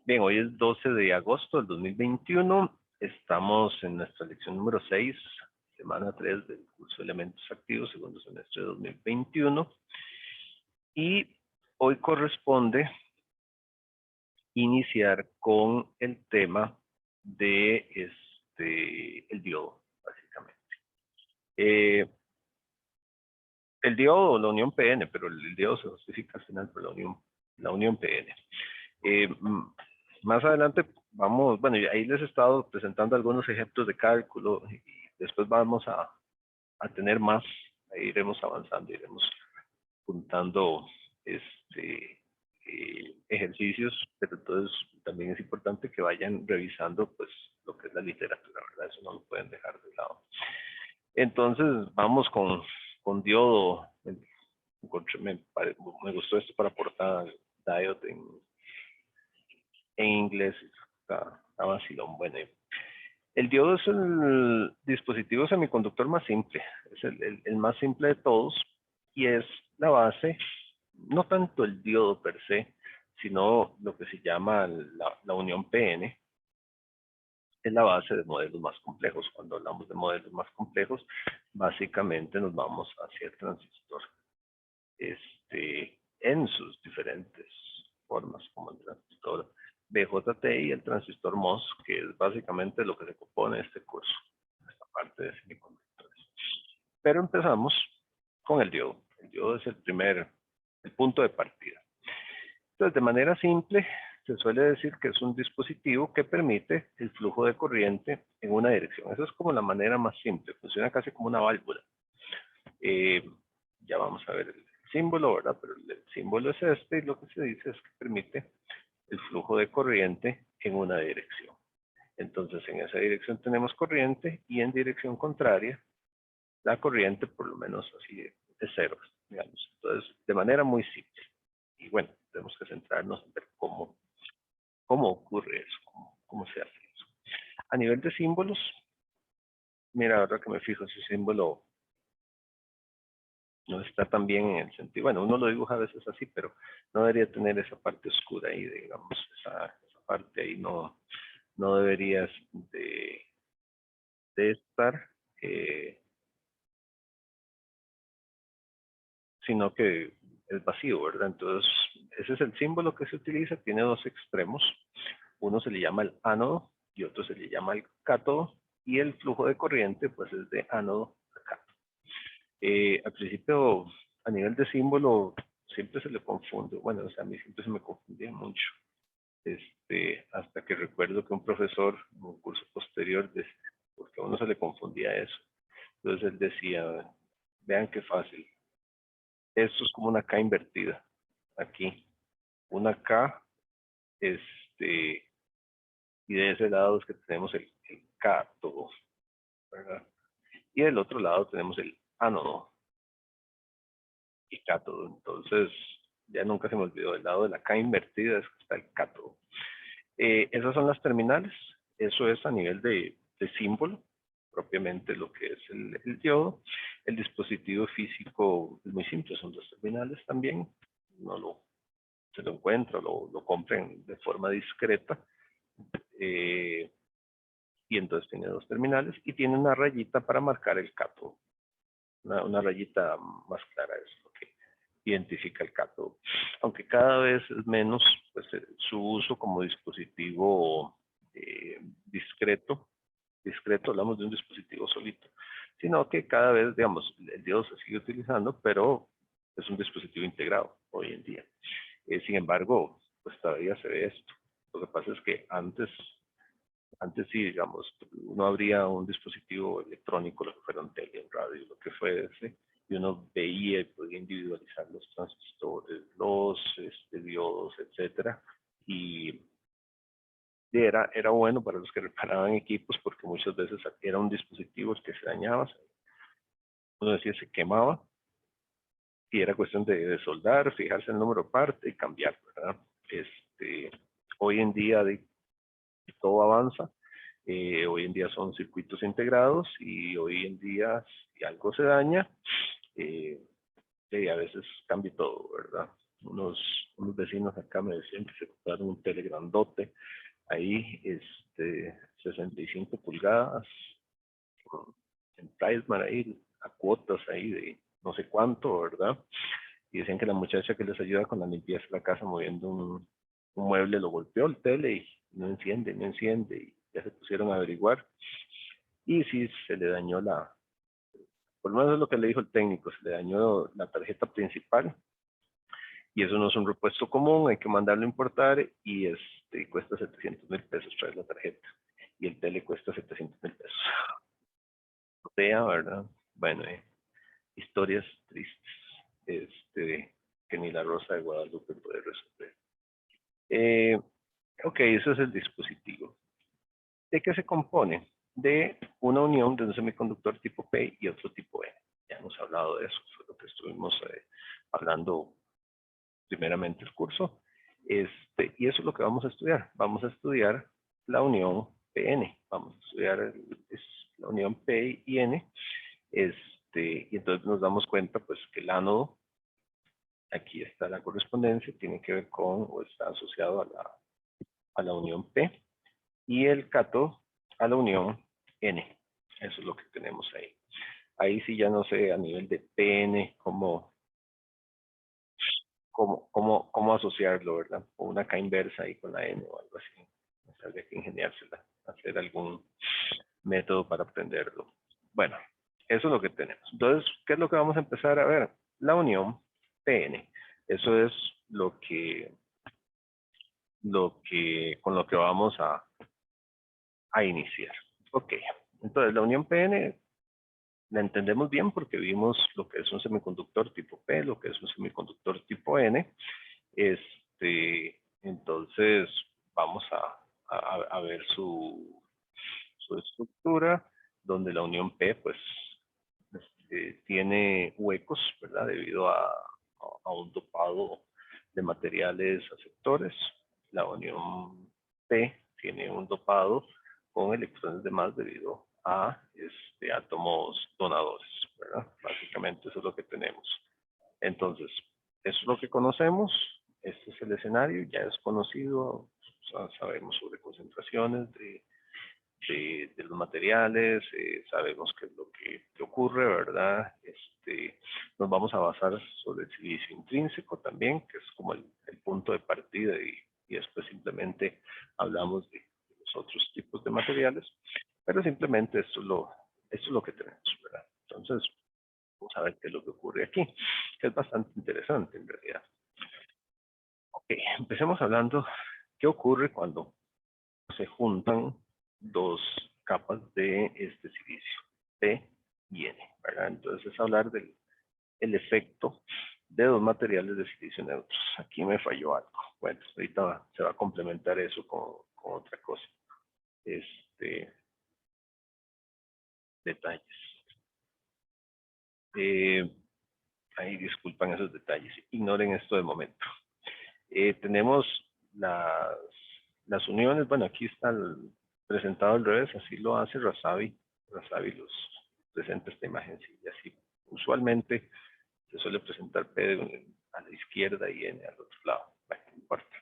Bien, hoy es 12 de agosto del 2021. Estamos en nuestra lección número 6, semana 3 del curso de Elementos Activos, segundo semestre de 2021. Y hoy corresponde iniciar con el tema de el diodo, básicamente. El diodo, la unión PN, pero el diodo se justifica al final por la unión PN. Más adelante vamos, bueno, ahí les he estado presentando algunos ejemplos de cálculo y después vamos a tener más, ahí iremos avanzando, iremos juntando ejercicios, pero entonces también es importante que vayan revisando pues lo que es la literatura, ¿verdad? Eso no lo pueden dejar de lado. Entonces vamos con diodo. Me gustó esto para portada, diode en inglés, está vacilón. Bueno, el diodo es el dispositivo semiconductor más simple, es el más simple de todos y es la base, no tanto el diodo per se, sino lo que se llama la unión PN, es la base de modelos más complejos. Cuando hablamos de modelos más complejos, básicamente nos vamos hacia el transistor en sus diferentes formas, como el transistor BJT y el transistor MOS, que es básicamente lo que se compone este curso, esta parte de semiconductores. Pero empezamos con el diodo. El diodo es el punto de partida. Entonces, de manera simple, se suele decir que es un dispositivo que permite el flujo de corriente en una dirección. Esa es como la manera más simple, funciona casi como una válvula. Ya vamos a ver el símbolo, ¿verdad? Pero el símbolo es este y lo que se dice es que permite el flujo de corriente en una dirección. Entonces, en esa dirección tenemos corriente y en dirección contraria, la corriente por lo menos así de cero, digamos. Entonces, de manera muy simple. Y bueno, tenemos que centrarnos en ver cómo ocurre eso, cómo se hace eso. A nivel de símbolos, mira, ahora que me fijo, ese símbolo no está tan bien en el sentido, bueno, uno lo dibuja a veces así, pero no debería tener esa parte oscura ahí, digamos, esa parte ahí no deberías de estar, sino que es vacío, ¿verdad? Entonces, ese es el símbolo que se utiliza, tiene dos extremos, uno se le llama el ánodo y otro se le llama el cátodo, y el flujo de corriente pues es de ánodo a cátodo. Al principio, a nivel de símbolo, siempre se le confunde, bueno, o sea, a mí siempre se me confundía mucho, hasta que recuerdo que un profesor en un curso posterior, porque a uno se le confundía eso, entonces él decía, vean qué fácil, esto es como una K invertida, aquí, una K, y de ese lado es que tenemos el cátodo, ¿verdad? Y del otro lado tenemos el ánodo y cátodo. Entonces, ya nunca se me olvidó, del lado de la K invertida es que está el cátodo. Esas son las terminales, eso es a nivel de símbolo, propiamente lo que es el diodo. El dispositivo físico es muy simple, son dos terminales también, se lo encuentra, lo compren de forma discreta. Y entonces tiene dos terminales y tiene una rayita para marcar el cátodo. Una rayita más clara es lo que identifica el cátodo. Aunque cada vez es menos pues, su uso como dispositivo discreto, hablamos de un dispositivo solito, sino que cada vez, digamos, el diodo se sigue utilizando, pero es un dispositivo integrado hoy en día. Sin embargo, pues todavía se ve esto. Lo que pasa es que antes sí, digamos, uno abría un dispositivo electrónico, lo que fuera un tele, un radio, lo que fuese, y uno veía y podía individualizar los transistores, los diodos, etcétera, y era bueno para los que reparaban equipos porque muchas veces era un dispositivo que se dañaba, uno decía se quemaba, y era cuestión de soldar, fijarse el número de parte y cambiar, ¿verdad? Hoy en día todo avanza. Hoy en día son circuitos integrados y hoy en día si algo se daña, a veces cambia todo, ¿verdad? unos vecinos acá me decían que se compraron un tele grandote, ahí, 65 pulgadas, en Pricemar ahí, a cuotas ahí de no sé cuánto, ¿verdad? Y decían que la muchacha que les ayuda con la limpieza de la casa moviendo un mueble lo golpeó el tele y no enciende, no enciende, y ya se pusieron a averiguar. Y sí, se le dañó por lo menos es lo que le dijo el técnico, se le dañó la tarjeta principal y eso no es un repuesto común, hay que mandarlo a importar y cuesta 700,000 pesos traer la tarjeta y el tele cuesta 700,000 pesos. O sea, ¿verdad? Bueno, historias tristes, que ni la Rosa de Guadalupe puede resolver. Ok, eso es el dispositivo. ¿De qué se compone? De una unión de un semiconductor tipo P y otro tipo N. Ya hemos hablado de eso, fue lo que estuvimos hablando primeramente el curso. Y eso es lo que vamos a estudiar. Vamos a estudiar la unión PN. Vamos a estudiar la unión P y N. Y entonces nos damos cuenta pues que el ánodo, aquí está la correspondencia, tiene que ver con o está asociado a la unión P y el cátodo a la unión N. Eso es lo que tenemos ahí. Ahí sí ya no sé a nivel de PN cómo asociarlo, ¿verdad? O una K inversa ahí con la N o algo así. O sea, habría que ingeniársela, hacer algún método para aprenderlo. Bueno, eso es lo que tenemos. Entonces, ¿qué es lo que vamos a empezar a ver? La unión PN. Eso es con lo que vamos a iniciar. Ok, entonces la unión PN la entendemos bien porque vimos lo que es un semiconductor tipo P, lo que es un semiconductor tipo N. Entonces vamos a ver su estructura, donde la unión P pues tiene huecos, ¿verdad? Debido a un dopado de materiales aceptores. La unión P tiene un dopado con electrones de más debido a átomos donadores, ¿verdad? Básicamente eso es lo que tenemos. Entonces, eso es lo que conocemos, este es el escenario, ya es conocido, sabemos sobre concentraciones de los materiales, sabemos qué es lo que ocurre, ¿verdad? Nos vamos a basar sobre el silicio intrínseco también, que es como el punto de partida y después simplemente hablamos de los otros tipos de materiales, pero simplemente esto es lo que tenemos, ¿verdad? Entonces, vamos a ver qué es lo que ocurre aquí, que es bastante interesante en realidad. Ok, empecemos hablando qué ocurre cuando se juntan dos capas de este silicio, P y N, ¿verdad? Entonces es hablar del efecto de dos materiales de silicio neutros. Aquí me falló algo. Bueno, ahorita se va a complementar eso con otra cosa. Detalles. Ahí disculpan esos detalles. Ignoren esto de momento. Tenemos las uniones. Bueno, aquí está presentado al revés. Así lo hace Razavi. Razavi los presenta esta imagen. Sí, y así usualmente se suele presentar P a la izquierda y N al otro lado. Bueno, no importa.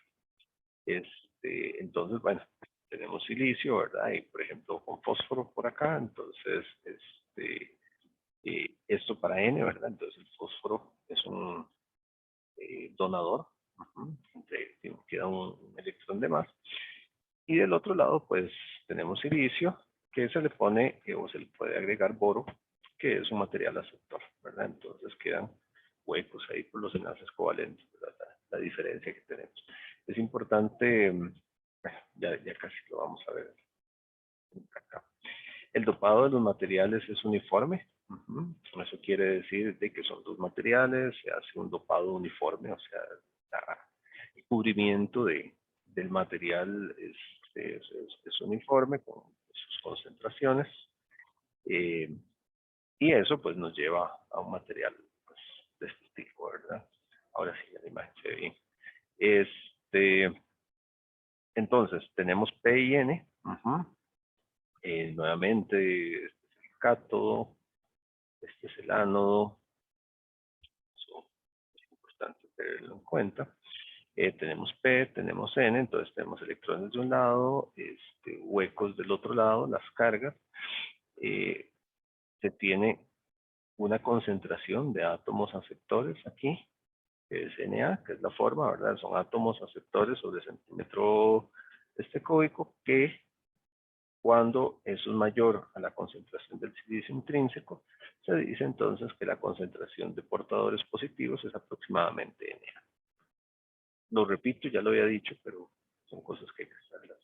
Entonces, bueno, tenemos silicio, ¿verdad? Y por ejemplo, con fósforo por acá. Entonces, esto para N, ¿verdad? Entonces el fósforo es un donador, queda un electrón de más. Y del otro lado, pues tenemos silicio, que se le pone o se le puede agregar boro, que es un material aceptor, ¿verdad? Entonces quedan huecos ahí por los enlaces covalentes, ¿verdad? La diferencia que tenemos. Es importante, bueno, ya casi lo vamos a ver acá. El dopado de los materiales es uniforme. Eso quiere decir de que son dos materiales, se hace un dopado uniforme, o sea, el cubrimiento del material es uniforme con sus concentraciones. Y eso pues nos lleva a un material pues, de este tipo, ¿verdad? Ahora sí, la imagen se ve bien. Entonces, tenemos P y N. Nuevamente, este es el cátodo, este es el ánodo. Eso es importante tenerlo en cuenta. Tenemos P, tenemos N, entonces tenemos electrones de un lado, huecos del otro lado, las cargas. Se tiene una concentración de átomos aceptores aquí, que es Na, que es la forma, ¿verdad? Son átomos aceptores sobre centímetro cúbico, que cuando eso es mayor a la concentración del silicio intrínseco, se dice entonces que la concentración de portadores positivos es aproximadamente Na. Lo repito, ya lo había dicho, pero son cosas que hay que estarlas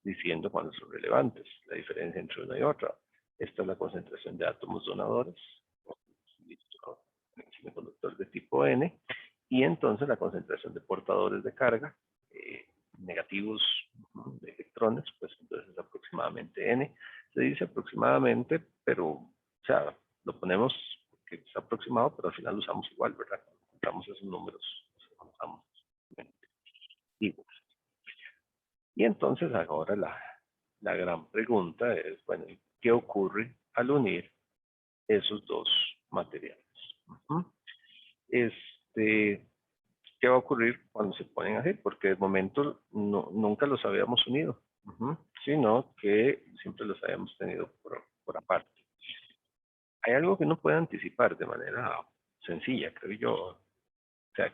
diciendo cuando son relevantes, la diferencia entre una y otra. Esta es la concentración de átomos donadores, semiconductor de tipo N, y entonces la concentración de portadores de carga, negativos de electrones, pues entonces es aproximadamente N. Se dice aproximadamente, pero, o sea, lo ponemos porque es aproximado, pero al final lo usamos igual, ¿verdad? Contamos esos números, los contamos igual. Y entonces ahora la gran pregunta es, bueno, ¿qué ocurre al unir esos dos materiales? ¿Qué va a ocurrir cuando se ponen así? Porque de momento nunca los habíamos unido, sino que siempre los habíamos tenido por aparte. Hay algo que uno puede anticipar de manera sencilla, creo yo. O sea,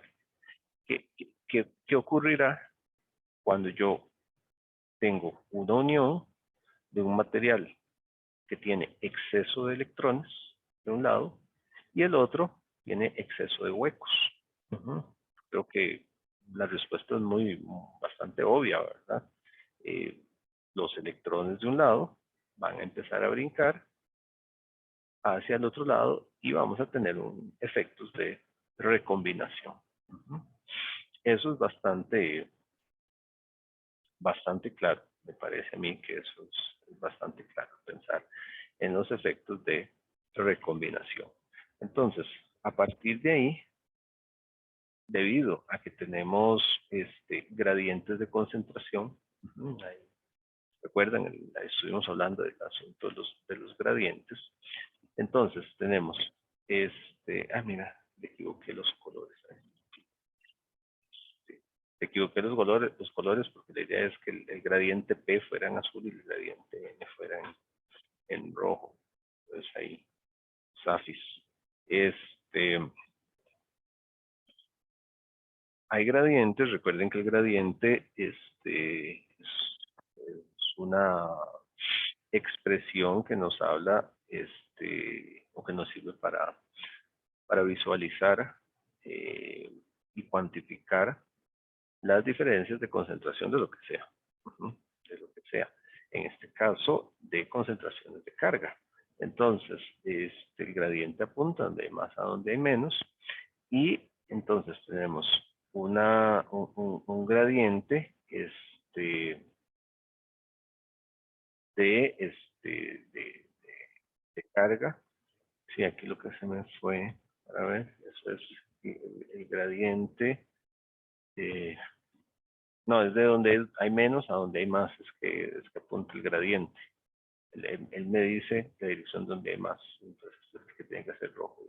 ¿qué ocurrirá cuando yo tengo una unión de un material que tiene exceso de electrones de un lado y el otro tiene exceso de huecos? Creo que la respuesta es bastante obvia, ¿verdad? Los electrones de un lado van a empezar a brincar hacia el otro lado y vamos a tener efectos de recombinación. Eso es bastante claro. Me parece a mí que eso es bastante claro, pensar en los efectos de recombinación. Entonces, a partir de ahí, debido a que tenemos gradientes de concentración, recuerdan, estuvimos hablando del asunto de los gradientes. Entonces tenemos mira, me equivoqué los colores. Me equivoqué los colores porque la idea es que el gradiente P fuera en azul y el gradiente N fuera en rojo. Entonces ahí, Safis. Hay gradientes, recuerden que el gradiente es una expresión que nos habla o que nos sirve para visualizar y cuantificar las diferencias de concentración de lo que sea. De lo que sea. En este caso, de concentraciones de carga. Entonces, el gradiente apunta donde hay más a donde hay menos. Y entonces tenemos un gradiente de, de carga. Sí, aquí lo que se me fue, para ver, eso es el gradiente. No, es de donde hay menos a donde hay más, es que apunta el gradiente. Él me dice la dirección donde hay más, entonces es que tiene que ser rojo.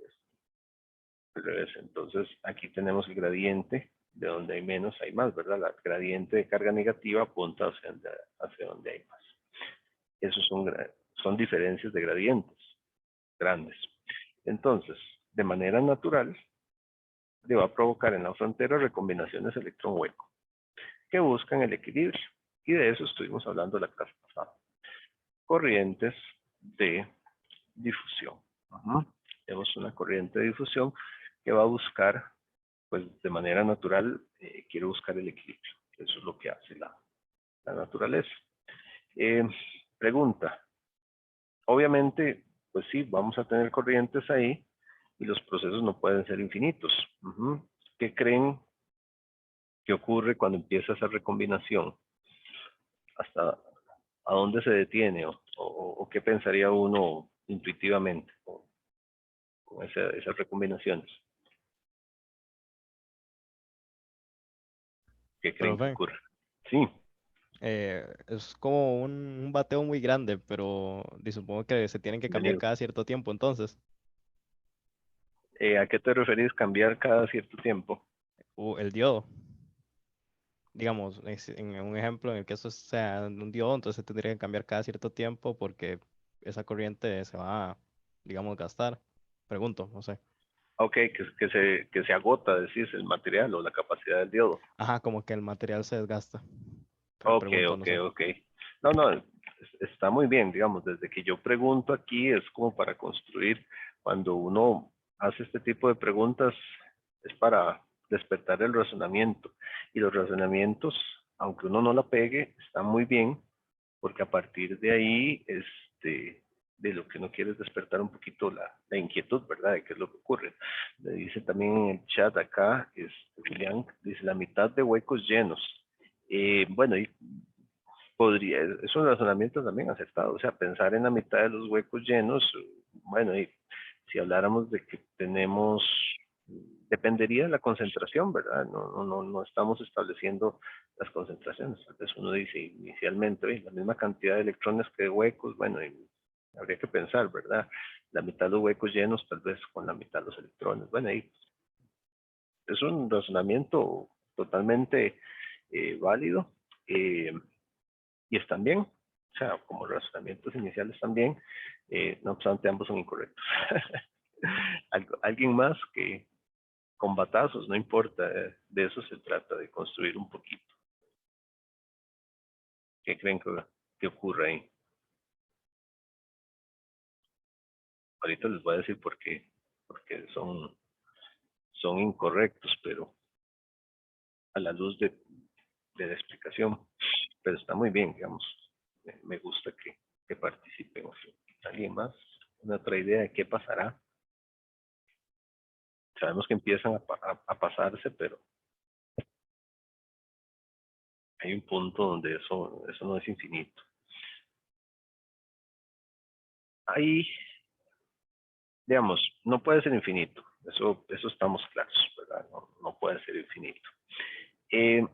Al revés, entonces aquí tenemos el gradiente, de donde hay menos hay más, ¿verdad? El gradiente de carga negativa apunta hacia donde hay más. Esos son diferencias de gradientes grandes. Entonces, de manera natural, le va a provocar en la frontera recombinaciones electrón-hueco que buscan el equilibrio. Y de eso estuvimos hablando la clase pasada. Corrientes de difusión. Tenemos una corriente de difusión que va a buscar, pues de manera natural, quiere buscar el equilibrio. Eso es lo que hace la naturaleza. Pregunta. Obviamente, pues sí, vamos a tener corrientes ahí y los procesos no pueden ser infinitos. ¿Qué creen que ocurre cuando empieza esa recombinación? ¿Hasta a dónde se detiene? ¿O qué pensaría uno intuitivamente con esas recombinaciones? ¿Qué creen que Profe, ocurre? Sí, es como un bateo muy grande, pero supongo que se tienen que cambiar bienvenido. cada cierto tiempo, entonces. ¿A qué te referís cambiar cada cierto tiempo? el diodo. Digamos, en un ejemplo en el que eso sea un diodo, entonces tendría que cambiar cada cierto tiempo porque esa corriente se va a, digamos, gastar. Pregunto, no sé. Ok, que se agota, decís, el material o la capacidad del diodo. Ajá, como que el material se desgasta. Pero Ok, pregunto, no ok, sé. ok. No, no, está muy bien, digamos, desde que yo pregunto aquí es como para construir. Cuando uno hace este tipo de preguntas es para despertar el razonamiento. Y los razonamientos, aunque uno no la pegue, están muy bien, porque a partir de ahí, de lo que uno quiere es despertar un poquito la inquietud, ¿verdad? De qué es lo que ocurre. Le dice también en el chat acá, Julián, dice la mitad de huecos llenos. Bueno, y podría, es un razonamiento también acertado, o sea, pensar en la mitad de los huecos llenos, bueno, y si habláramos de que tenemos, dependería de la concentración, ¿verdad? No estamos estableciendo las concentraciones. Tal vez uno dice inicialmente, oye, la misma cantidad de electrones que de huecos, bueno, y habría que pensar, ¿verdad? La mitad de los huecos llenos, tal vez con la mitad de los electrones. Bueno, y es un razonamiento totalmente válido. Eh, y están bien, o sea, como razonamientos iniciales también, no obstante ambos son incorrectos. Alguien más que con batazos, no importa, de eso se trata, de construir un poquito. ¿Qué creen que ocurre ahí? Ahorita les voy a decir por qué, porque son incorrectos, pero a la luz de la explicación, pero está muy bien, digamos, me gusta que participen. ¿Alguien más? ¿Una otra idea de qué pasará? Sabemos que empiezan a pasarse, pero hay un punto donde eso no es infinito. Ahí, digamos, no puede ser infinito. Eso estamos claros, ¿verdad? No puede ser infinito. Eh,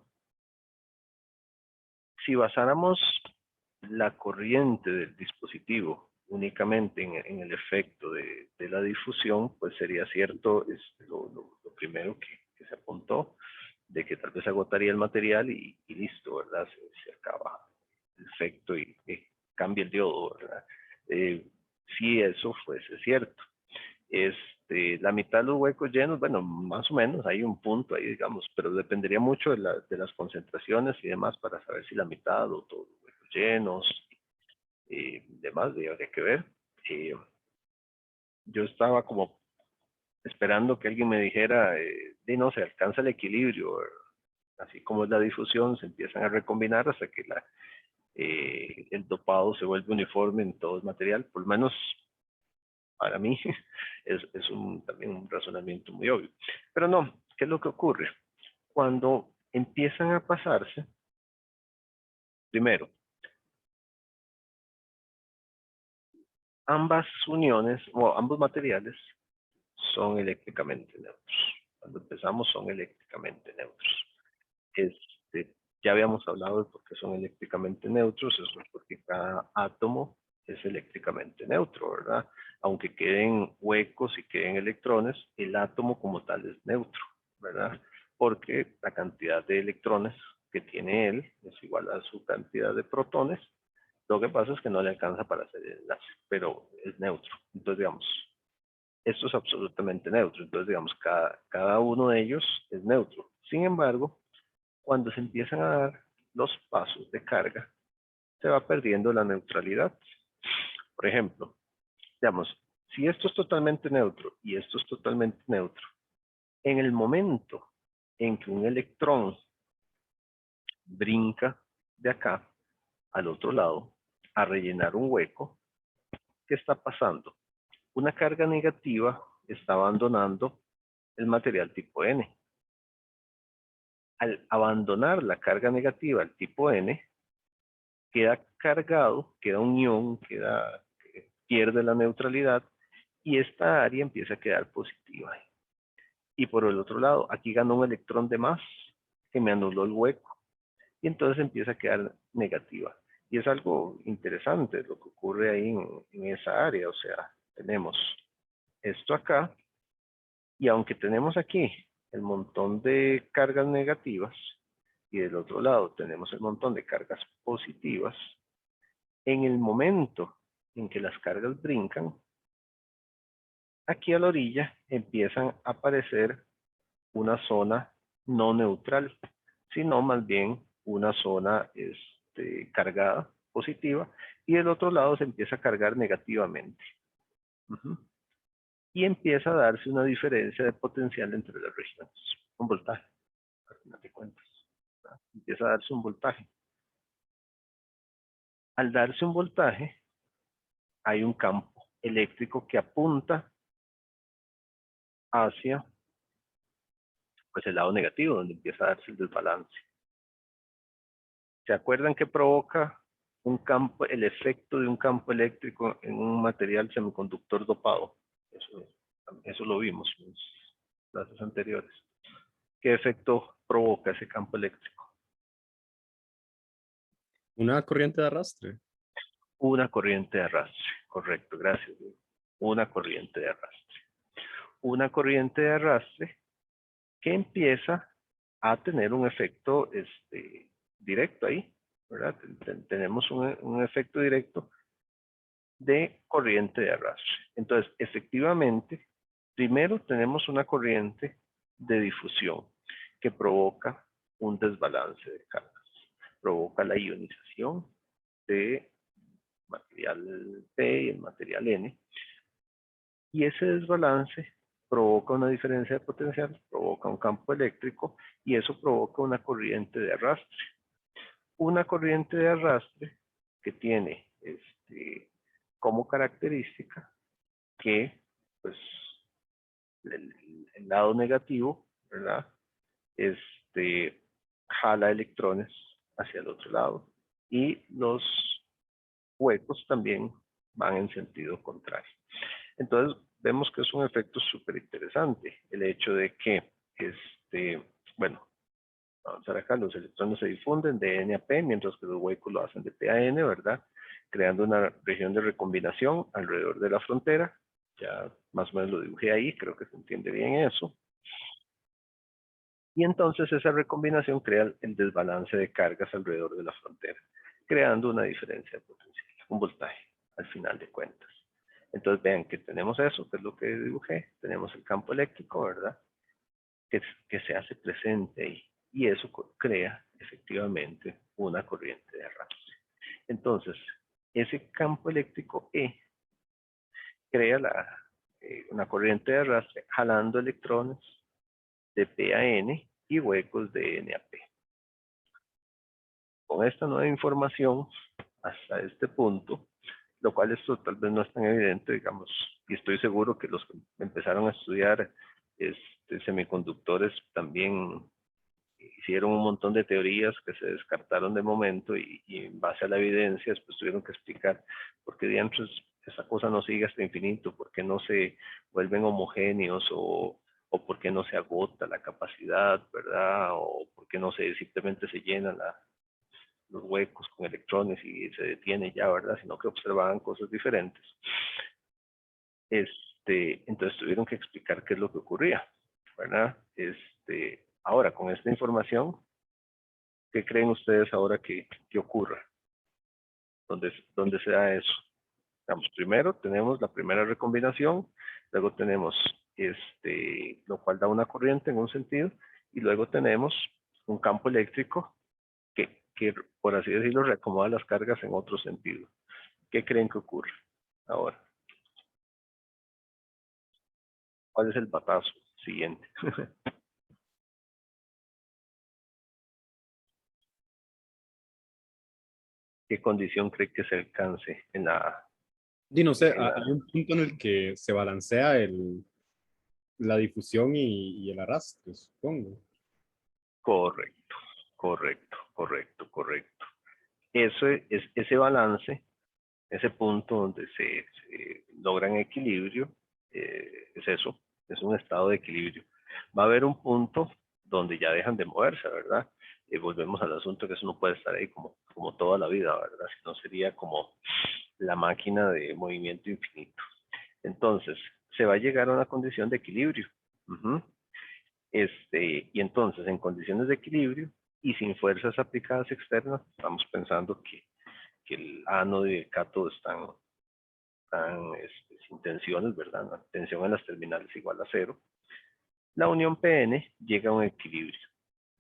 si basáramos la corriente del dispositivo únicamente en el efecto de la difusión, pues sería cierto lo primero que se apuntó, de que tal vez agotaría el material y listo, ¿verdad? Se acaba el efecto y cambia el diodo, ¿verdad? Si eso fuese cierto. La mitad de los huecos llenos, bueno, más o menos, hay un punto ahí, digamos, pero dependería mucho de las concentraciones y demás para saber si la mitad o todos los huecos llenos y demás, habría que ver. Eh, yo estaba como esperando que alguien me dijera, de no, se alcanza el equilibrio, así como es la difusión, se empiezan a recombinar hasta que el dopado se vuelve uniforme en todo el material, por lo menos para mí es también un razonamiento muy obvio. Pero no, ¿qué es lo que ocurre? Cuando empiezan a pasarse, primero, ambas uniones o ambos materiales son eléctricamente neutros. Cuando empezamos son eléctricamente neutros. Este, ya habíamos hablado de por qué son eléctricamente neutros, eso es porque cada átomo es eléctricamente neutro, ¿verdad? Aunque queden huecos y queden electrones, el átomo como tal es neutro, ¿verdad? Porque la cantidad de electrones que tiene él es igual a su cantidad de protones. Lo que pasa es que no le alcanza para hacer el enlace, pero es neutro. Entonces, digamos, esto es absolutamente neutro. Entonces, digamos, cada uno de ellos es neutro. Sin embargo, cuando se empiezan a dar los pasos de carga, se va perdiendo la neutralidad. Por ejemplo, digamos, si esto es totalmente neutro y esto es totalmente neutro, en el momento en que un electrón brinca de acá al otro lado a rellenar un hueco, ¿qué está pasando? Una carga negativa está abandonando el material tipo N. Al abandonar la carga negativa al tipo N, queda cargado, queda unión, pierde la neutralidad y esta área empieza a quedar positiva. Y por el otro lado, aquí ganó un electrón de más que me anuló el hueco y entonces empieza a quedar negativa. Y es algo interesante lo que ocurre ahí en esa área. O sea, tenemos esto acá y aunque tenemos aquí el montón de cargas negativas y del otro lado tenemos el montón de cargas positivas, en el momento en que las cargas brincan, aquí a la orilla empiezan a aparecer una zona no neutral, sino más bien una zona cargada, positiva, y del otro lado se empieza a cargar negativamente. Y empieza a darse una diferencia de potencial entre las regiones, un voltaje, al final de cuentas. Empieza a darse un voltaje. Al darse un voltaje, hay un campo eléctrico que apunta hacia pues, el lado negativo, donde empieza a darse el desbalance. ¿Se acuerdan que provoca un campo, el efecto de un campo eléctrico en un material semiconductor dopado? Eso lo vimos en las clases anteriores. ¿Qué efecto provoca ese campo eléctrico? Una corriente de arrastre. Una corriente de arrastre, correcto, gracias. Una corriente de arrastre. Una corriente de arrastre que empieza a tener un efecto directo ahí, ¿verdad? Tenemos un efecto directo de corriente de arrastre. Entonces, efectivamente, primero tenemos una corriente de difusión que provoca un desbalance de cargas. Provoca la ionización de material P y el material N. Y ese desbalance provoca una diferencia de potencial, provoca un campo eléctrico y eso provoca una corriente de arrastre. Una corriente de arrastre que tiene como característica que pues el lado negativo, ¿verdad? Jala electrones hacia el otro lado y los huecos también van en sentido contrario. Entonces vemos que es un efecto súper interesante el hecho de que bueno, vamos a ver acá, los electrones se difunden de N a P, mientras que los huecos lo hacen de P a N, ¿verdad? Creando una región de recombinación alrededor de la frontera. Ya más o menos lo dibujé ahí, creo que se entiende bien eso. Y entonces esa recombinación crea el desbalance de cargas alrededor de la frontera, creando una diferencia de potencial, un voltaje, al final de cuentas. Entonces vean que tenemos eso, que es lo que dibujé, tenemos el campo eléctrico, ¿verdad? Que se hace presente ahí. Y eso crea efectivamente una corriente de arrastre. Entonces, ese campo eléctrico E crea una corriente de arrastre jalando electrones de P a N y huecos de N a P. Con esta nueva información, hasta este punto, lo cual esto tal vez no es tan evidente, digamos, y estoy seguro que los que empezaron a estudiar semiconductores también hicieron un montón de teorías que se descartaron de momento y en base a la evidencia después tuvieron que explicar por qué diantres esa cosa no sigue hasta infinito, por qué no se vuelven homogéneos o por qué no se agota la capacidad, ¿verdad? O por qué no simplemente se llenan los huecos con electrones y se detiene ya, ¿verdad? Sino que observaban cosas diferentes. Entonces tuvieron que explicar qué es lo que ocurría, ¿verdad? Ahora, con esta información, ¿qué creen ustedes ahora que ocurra? ¿Dónde se da eso? Digamos, primero tenemos la primera recombinación, luego tenemos lo cual da una corriente en un sentido, y luego tenemos un campo eléctrico que por así decirlo, reacomoda las cargas en otro sentido. ¿Qué creen que ocurre ahora? ¿Cuál es el batazo siguiente? ¿Qué condición cree que se alcance en la... Y no sé, hay un punto en el que se balancea la difusión y el arrastre, supongo. Correcto, correcto, correcto, correcto. Eso es ese balance, ese punto donde se logran equilibrio, es eso, es un estado de equilibrio. Va a haber un punto donde ya dejan de moverse, ¿verdad? Volvemos al asunto que eso no puede estar ahí como toda la vida, ¿verdad? Si no sería como la máquina de movimiento infinito. Entonces, se va a llegar a una condición de equilibrio. Y entonces, en condiciones de equilibrio y sin fuerzas aplicadas externas, estamos pensando que el ánodo y el cátodo están sin tensiones, ¿verdad? La tensión en las terminales igual a 0. La unión PN llega a un equilibrio,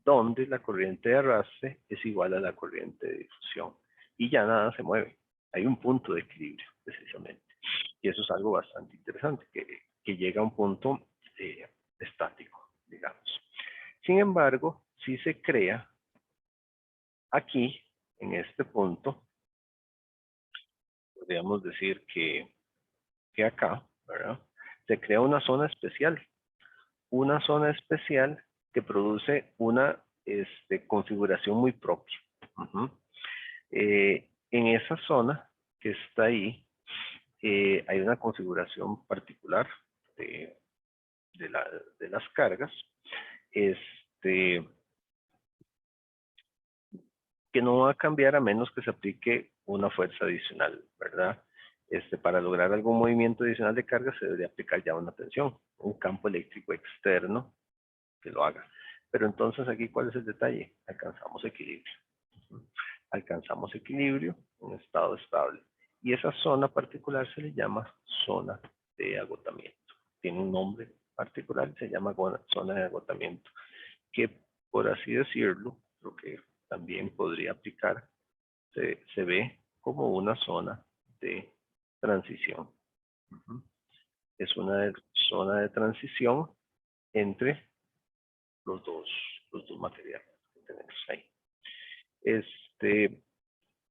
donde la corriente de arrastre es igual a la corriente de difusión. Y ya nada se mueve. Hay un punto de equilibrio, precisamente. Y eso es algo bastante interesante, que llega a un punto estático, digamos. Sin embargo, si se crea aquí, en este punto, podríamos decir que acá, ¿verdad? Se crea una zona especial. Una zona especial que produce una configuración muy propia. En esa zona que está ahí, hay una configuración particular de las cargas, que no va a cambiar a menos que se aplique una fuerza adicional, ¿verdad? Para lograr algún movimiento adicional de carga se debe aplicar ya una tensión, un campo eléctrico externo que lo haga. Pero entonces aquí, ¿cuál es el detalle? Alcanzamos equilibrio. Alcanzamos equilibrio, un estado estable. Y esa zona particular se le llama zona de agotamiento. Tiene un nombre particular, se llama zona de agotamiento, que por así decirlo, lo que también podría aplicar, se ve como una zona de transición. Es una zona de transición entre los dos materiales que tenemos ahí.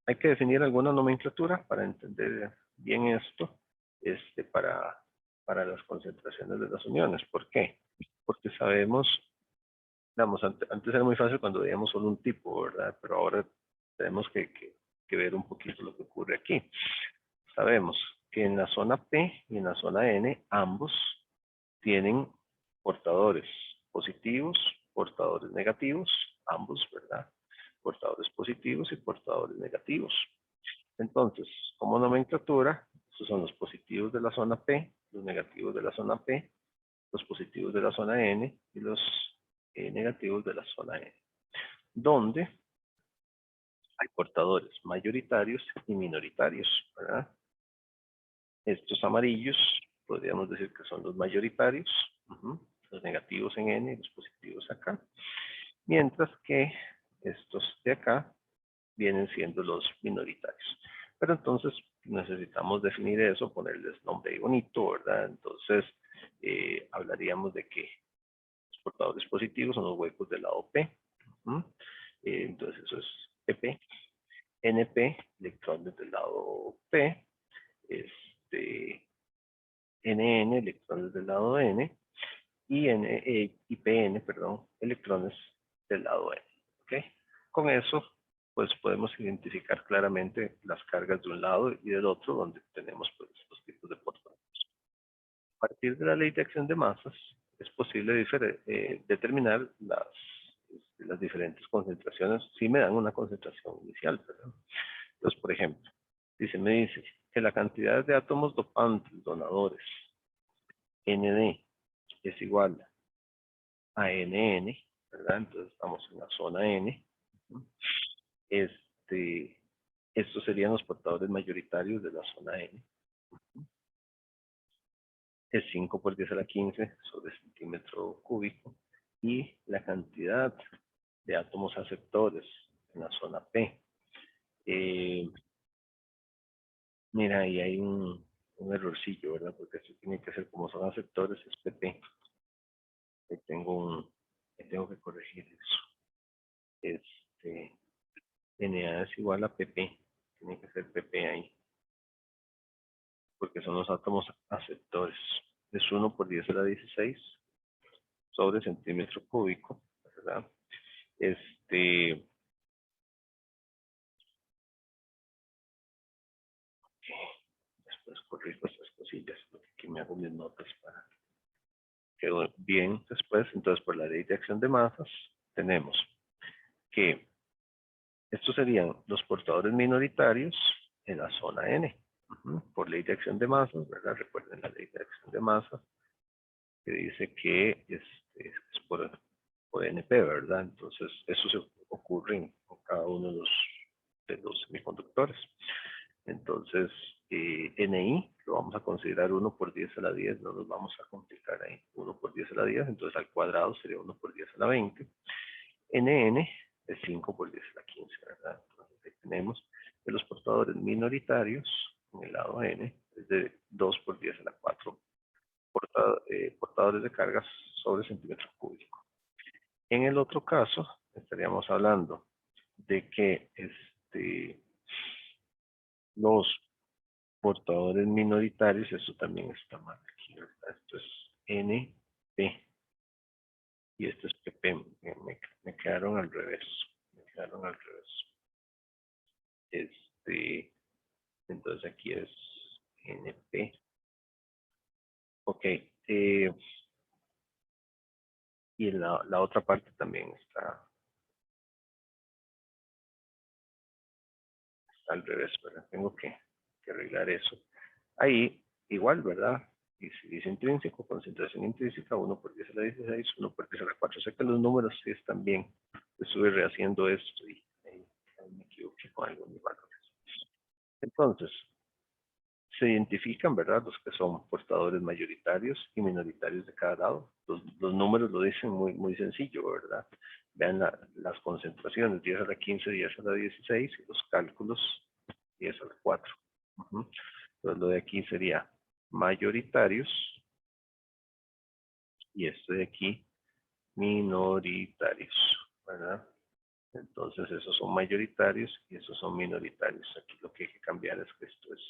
Hay que definir alguna nomenclatura para entender bien esto, para las concentraciones de las uniones. ¿Por qué? Porque sabemos, digamos, antes era muy fácil cuando veíamos solo un tipo, ¿verdad? Pero ahora tenemos que ver un poquito lo que ocurre aquí. Sabemos que en la zona P y en la zona N, ambos tienen portadores positivos, portadores negativos, ambos, ¿verdad? Portadores positivos y portadores negativos. Entonces, como nomenclatura, estos son los positivos de la zona P, los negativos de la zona P, los positivos de la zona N y los negativos de la zona N, donde hay portadores mayoritarios y minoritarios, ¿verdad? Estos amarillos podríamos decir que son los mayoritarios, los negativos en N y los positivos acá, mientras que estos de acá vienen siendo los minoritarios. Pero entonces necesitamos definir eso, ponerles nombre y bonito, ¿verdad? Entonces hablaríamos de que los portadores positivos son los huecos del lado P. Entonces eso es PP. NP, electrones del lado P. NN, electrones del lado N. Y PN, perdón, electrones del lado N. ¿Okay? Con eso, pues podemos identificar claramente las cargas de un lado y del otro, donde tenemos pues, estos tipos de portadores. A partir de la ley de acción de masas, es posible determinar las diferentes concentraciones, si me dan una concentración inicial, ¿verdad? Entonces, por ejemplo, si me dice que la cantidad de átomos dopantes, donadores, ND, es igual a NN, ¿verdad? Entonces estamos en la zona N. Estos serían los portadores mayoritarios de la zona N. Es 5 por 10 a la 15 sobre centímetro cúbico. Y la cantidad de átomos aceptores en la zona P. Mira, ahí hay un errorcillo, ¿verdad? Porque esto tiene que ser como son aceptores, es PP. Tengo que corregir eso. NA es igual a PP. Tiene que ser PP ahí. Porque son los átomos aceptores. Es 1 por 10 a la 16 sobre centímetro cúbico, ¿verdad? Después corrijo estas cosillas, porque aquí me hago mis notas para que quede bien después. Entonces, por la ley de acción de masas, tenemos que estos serían los portadores minoritarios en la zona N. Por ley de acción de masas, ¿verdad? Recuerden la ley de acción de masas. que dice que es por NP, ¿verdad? Entonces, eso se ocurre en cada uno de los semiconductores. Entonces, NI lo vamos a considerar 1 por 10 a la 10, no nos vamos a complicar ahí. 1 por 10 a la 10, entonces al cuadrado sería 1 por 10 a la 20. NN es 5 por 10 a la 15, ¿verdad? Entonces, ahí tenemos que los portadores minoritarios en el lado N es de 2 por 10 a la 4 portadores de cargas sobre centímetro cúbico. En el otro caso, estaríamos hablando de que los portadores minoritarios, eso también está mal aquí, ¿verdad? Esto es NP y esto es PP, me quedaron al revés, entonces aquí es NP. Ok, y la otra parte también está al revés, ¿verdad? Tengo que arreglar eso. Ahí, igual, ¿verdad? Y si dice intrínseco, concentración intrínseca, 1 por 10 a la 16, 1 por 10 a la 4. Sé que los números sí están bien. Estuve rehaciendo esto y ahí me equivoqué con algunos valores. Entonces, se identifican, ¿verdad? Los que son portadores mayoritarios y minoritarios de cada lado. Los números lo dicen muy sencillo, ¿verdad? Vean las concentraciones, 10 a la 15, 10 a la 16, y los cálculos, 10 a la 4. Entonces, lo de aquí sería mayoritarios, y esto de aquí, minoritarios, ¿verdad? Entonces, esos son mayoritarios y esos son minoritarios. Aquí lo que hay que cambiar es que esto es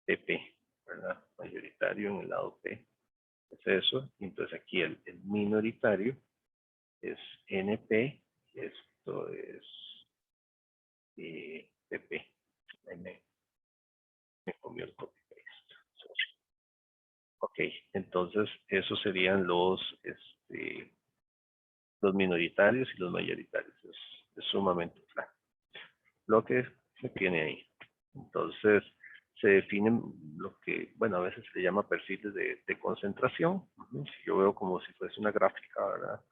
PP, ¿verdad? Mayoritario en el lado P. Es eso. Y entonces aquí el minoritario es NP y esto es PP. Ahí me comió el copy paste. Ok, entonces esos serían los minoritarios y los mayoritarios. Es sumamente claro lo que se tiene ahí. Entonces, se definen lo que, bueno, a veces se llama perfiles de concentración. Si yo veo como si fuese una gráfica, ¿verdad?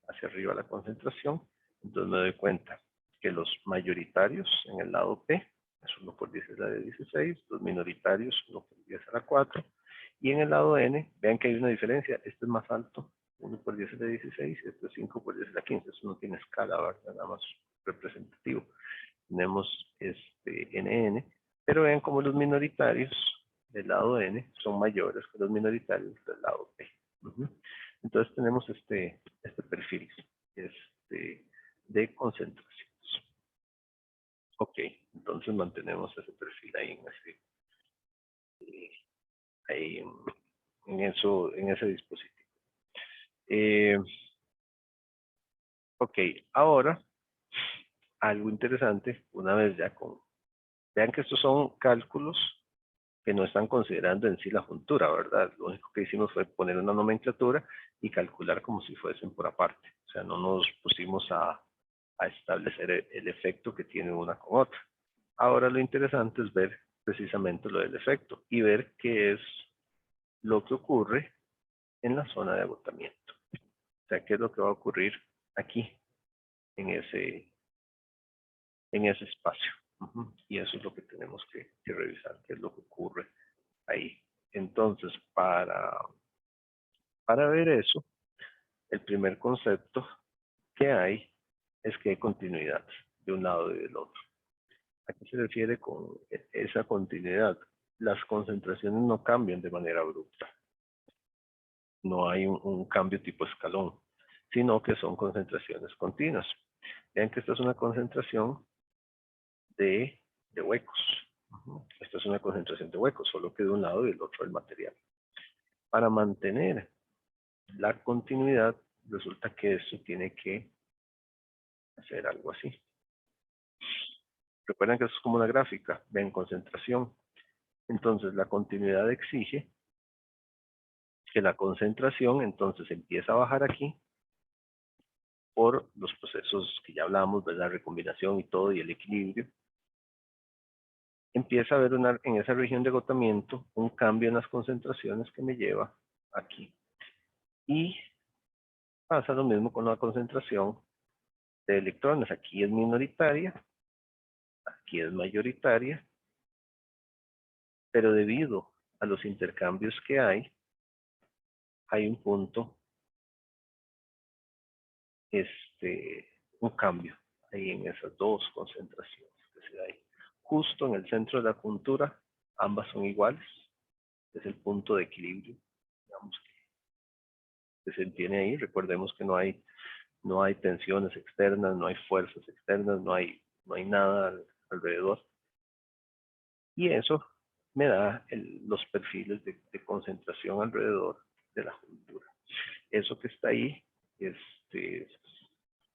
Hacia arriba la concentración, entonces me doy cuenta que los mayoritarios en el lado P es 1 por 10 a la 16, los minoritarios 1 por 10 a la 4, y en el lado N, vean que hay una diferencia, este es más alto, 1 por 10 a la 16, y este es 5 por 10 a la 15, eso no tiene escala, ¿verdad? Nada más representativo. Tenemos NN, pero vean como los minoritarios del lado N son mayores que los minoritarios del lado P. Entonces tenemos este perfil de concentraciones. Ok, entonces mantenemos ese perfil ahí en ese dispositivo. Ok, ahora algo interesante, una vez ya vean que estos son cálculos que no están considerando en sí la juntura, ¿verdad? Lo único que hicimos fue poner una nomenclatura y calcular como si fuesen por aparte. O sea, no nos pusimos a establecer el efecto que tiene una con otra. Ahora lo interesante es ver precisamente lo del efecto y ver qué es lo que ocurre en la zona de agotamiento. O sea, qué es lo que va a ocurrir aquí, en ese espacio. Y eso es lo que tenemos que revisar, qué es lo que ocurre ahí. Entonces, para ver eso, el primer concepto que hay es que hay continuidad de un lado y del otro. ¿A qué se refiere con esa continuidad? Las concentraciones no cambian de manera abrupta. No hay un cambio tipo escalón, sino que son concentraciones continuas. Vean que esta es una concentración de huecos. Esta es una concentración de huecos, solo que de un lado y del otro el material. Para mantener la continuidad, resulta que esto tiene que hacer algo así. Recuerden que esto es como una gráfica, ven concentración. Entonces la continuidad exige que la concentración entonces empieza a bajar aquí por los procesos que ya hablamos, de la recombinación y todo, y el equilibrio. empieza a haber en esa región de agotamiento un cambio en las concentraciones que me lleva aquí. Y pasa lo mismo con la concentración de electrones. Aquí es minoritaria, aquí es mayoritaria, pero debido a los intercambios que hay un punto, un cambio ahí en esas dos concentraciones que se da ahí. Justo en el centro de la juntura, ambas son iguales, es el punto de equilibrio, digamos, que se tiene ahí. Recordemos que no hay tensiones externas, no hay fuerzas externas, no hay nada alrededor. Y eso me da los perfiles de concentración alrededor de la juntura. Eso que está ahí,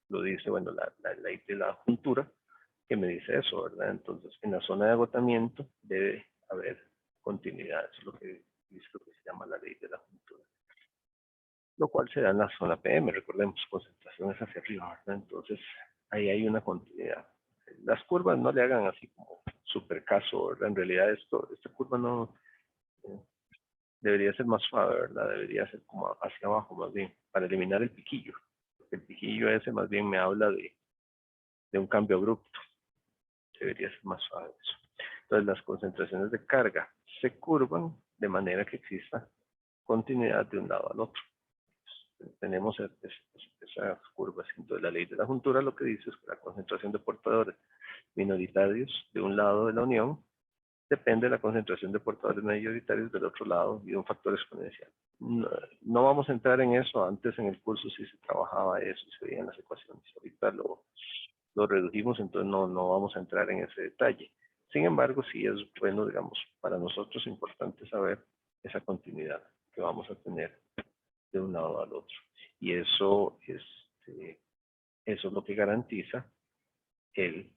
lo dice, bueno, la ley de la juntura, que me dice eso, ¿verdad? Entonces, en la zona de agotamiento debe haber continuidad. Eso es lo que dice lo que se llama la ley de la juntura. Lo cual se da en la zona PM, recordemos, concentraciones hacia arriba, ¿verdad? Entonces, ahí hay una continuidad. Las curvas no le hagan así como super caso, ¿verdad? En realidad esta curva no debería ser más suave, ¿verdad? Debería ser como hacia abajo más bien, para eliminar el piquillo. Porque el piquillo ese más bien me habla de un cambio abrupto. Debería ser más suave eso. Entonces las concentraciones de carga se curvan de manera que exista continuidad de un lado al otro. Tenemos esas curvas. Entonces la ley de la juntura lo que dice es que la concentración de portadores minoritarios de un lado de la unión depende de la concentración de portadores mayoritarios del otro lado y de un factor exponencial. No vamos a entrar en eso. Antes en el curso sí se trabajaba eso, se veían las ecuaciones. Ahorita lo redujimos, entonces no vamos a entrar en ese detalle. Sin embargo, sí es bueno, digamos, para nosotros importante saber esa continuidad que vamos a tener de un lado al otro. Y eso es lo que garantiza el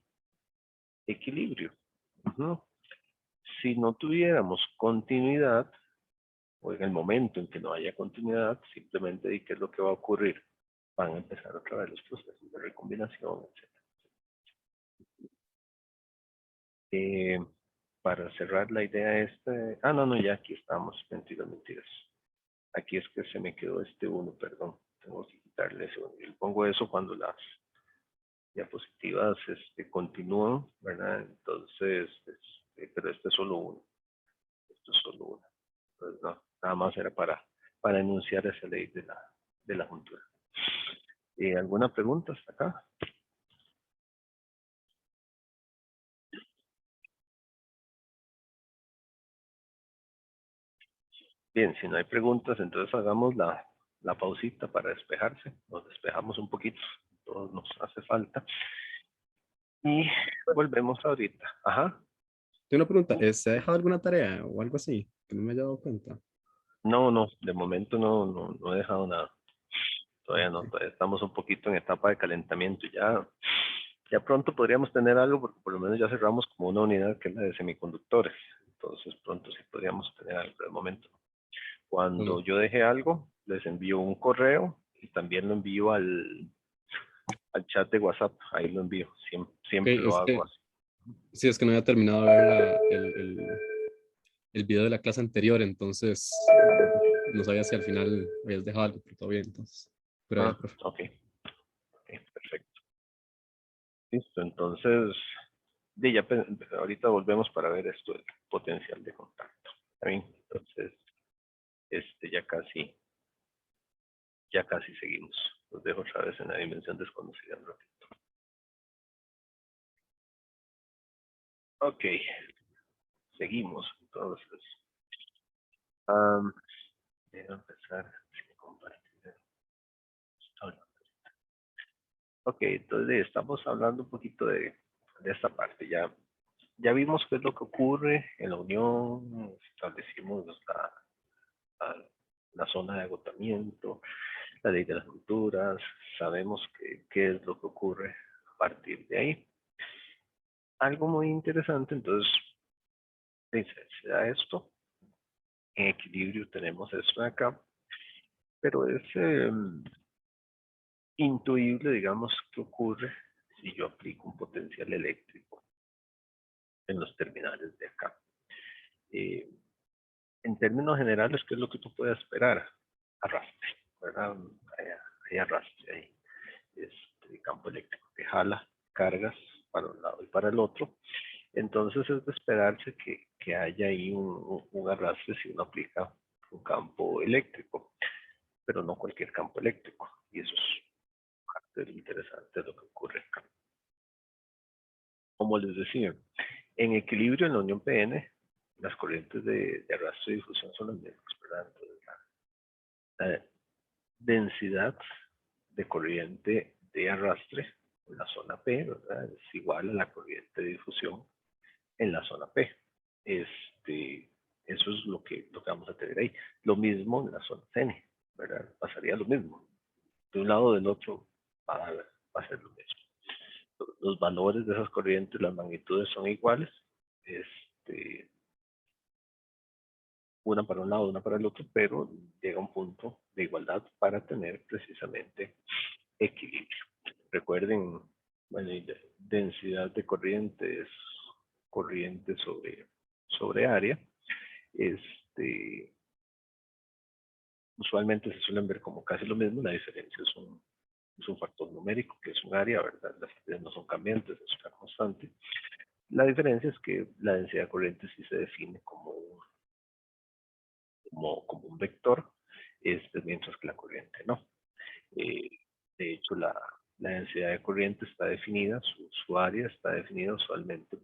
equilibrio. Si no tuviéramos continuidad, o en el momento en que no haya continuidad, simplemente di qué es lo que va a ocurrir. Van a empezar otra vez los procesos de recombinación, etc. Para cerrar la idea no, ya aquí estamos, mentiras. Aquí es que se me quedó este 1, perdón. Tengo que quitarle ese 1. Yo pongo eso cuando las diapositivas continúan, ¿verdad? Entonces, pero este es solo 1. Esto es solo 1. Entonces, no, nada más era para enunciar esa ley de la juntura. ¿Alguna pregunta hasta acá? Bien, si no hay preguntas, entonces hagamos la pausita para despejarse. Nos despejamos un poquito, todos nos hace falta. Y volvemos ahorita. Ajá. Tengo una pregunta, ¿se ha dejado alguna tarea o algo así? Que no me haya dado cuenta. No, de momento no he dejado nada. Todavía no, todavía estamos un poquito en etapa de calentamiento. Ya pronto podríamos tener algo, porque por lo menos ya cerramos como una unidad que es la de semiconductores. Entonces pronto sí podríamos tener algo de momento. Cuando yo deje algo, les envío un correo y también lo envío al chat de WhatsApp. Ahí lo envío. Siempre Okay, lo hago así. Sí, es que no había terminado de ver el video de la clase anterior, entonces no sabía si al final habías dejado algo, pero todo bien, entonces. Pero profe. Ok, perfecto. Listo, entonces, ahorita volvemos para ver esto del potencial de contacto. ¿Está bien? Entonces, ya casi seguimos. Los dejo otra vez en la dimensión desconocida un ratito. Ok, seguimos. Entonces, voy a empezar a compartir. Ok, entonces estamos hablando un poquito de esta parte. Ya vimos qué es lo que ocurre en la unión, establecimos la zona de agotamiento, la ley de las culturas, sabemos qué es lo que ocurre a partir de ahí. Algo muy interesante, entonces, se da esto, en equilibrio tenemos esto de acá, pero es intuible, digamos, qué ocurre si yo aplico un potencial eléctrico en los terminales términos generales, ¿qué es lo que tú puedes esperar? Arrastre, ¿verdad? Hay arrastre ahí. Campo eléctrico que jala cargas para un lado y para el otro. Entonces es de esperarse que haya ahí un arrastre si uno aplica un campo eléctrico, pero no cualquier campo eléctrico. Y eso es parte de lo interesante de lo que ocurre acá. Como les decía, en equilibrio en la unión PN, las corrientes de arrastre y difusión son las mismas, ¿verdad? Entonces, la densidad de corriente de arrastre en la zona P, ¿verdad? Es igual a la corriente de difusión en la zona P. Eso es lo que vamos a tener ahí. Lo mismo en la zona N, ¿verdad? Pasaría lo mismo. De un lado o del otro va a ser lo mismo. Los valores de esas corrientes, las magnitudes son iguales. Una para un lado, una para el otro, pero llega un punto de igualdad para tener precisamente equilibrio. Recuerden, bueno, densidad de corriente es corriente sobre área. Usualmente se suelen ver como casi lo mismo, la diferencia es un factor numérico, que es un área, ¿verdad? Las cantidades no son cambiantes, es una constante. La diferencia es que la densidad de corriente sí se define como un vector, mientras que la corriente no. De hecho, la densidad de corriente está definida, su área está definida usualmente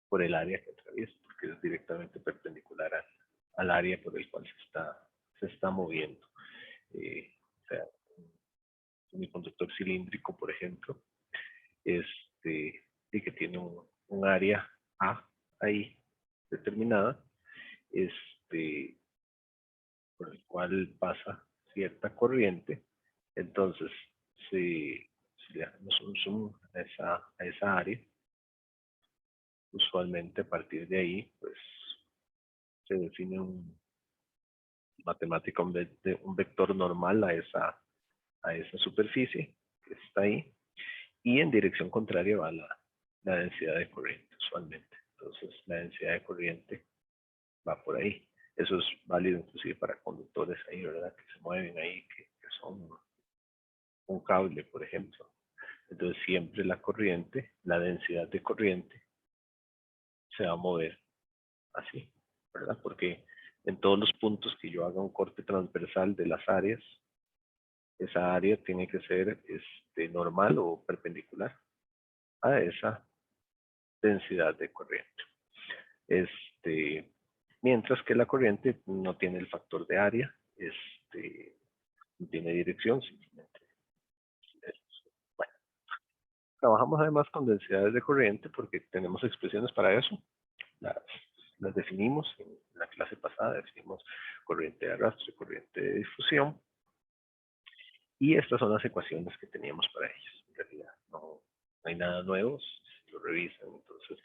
por el área que atraviesa, porque es directamente perpendicular al área por el cual se está moviendo. O sea, un conductor cilíndrico, por ejemplo, y que tiene un área A ahí determinada, por el cual pasa cierta corriente. Entonces, si le hacemos un zoom a esa área, usualmente a partir de ahí, pues se define matemáticamente un vector normal a esa superficie que está ahí, y en dirección contraria va la densidad de corriente usualmente. Entonces, la densidad de corriente va por ahí. Eso es válido inclusive para conductores ahí, ¿verdad? Que se mueven ahí, que son un cable, por ejemplo. Entonces, siempre la corriente, la densidad de corriente, se va a mover así, ¿verdad? Porque en todos los puntos que yo haga un corte transversal de las áreas, esa área tiene que ser normal o perpendicular a esa densidad de corriente. Mientras que la corriente no tiene el factor de área, no tiene dirección, simplemente. Bueno, trabajamos además con densidades de corriente porque tenemos expresiones para eso. Las definimos en la clase pasada, definimos corriente de arrastre, corriente de difusión, y estas son las ecuaciones que teníamos para ellas. En realidad no hay nada nuevo, si lo revisan. Entonces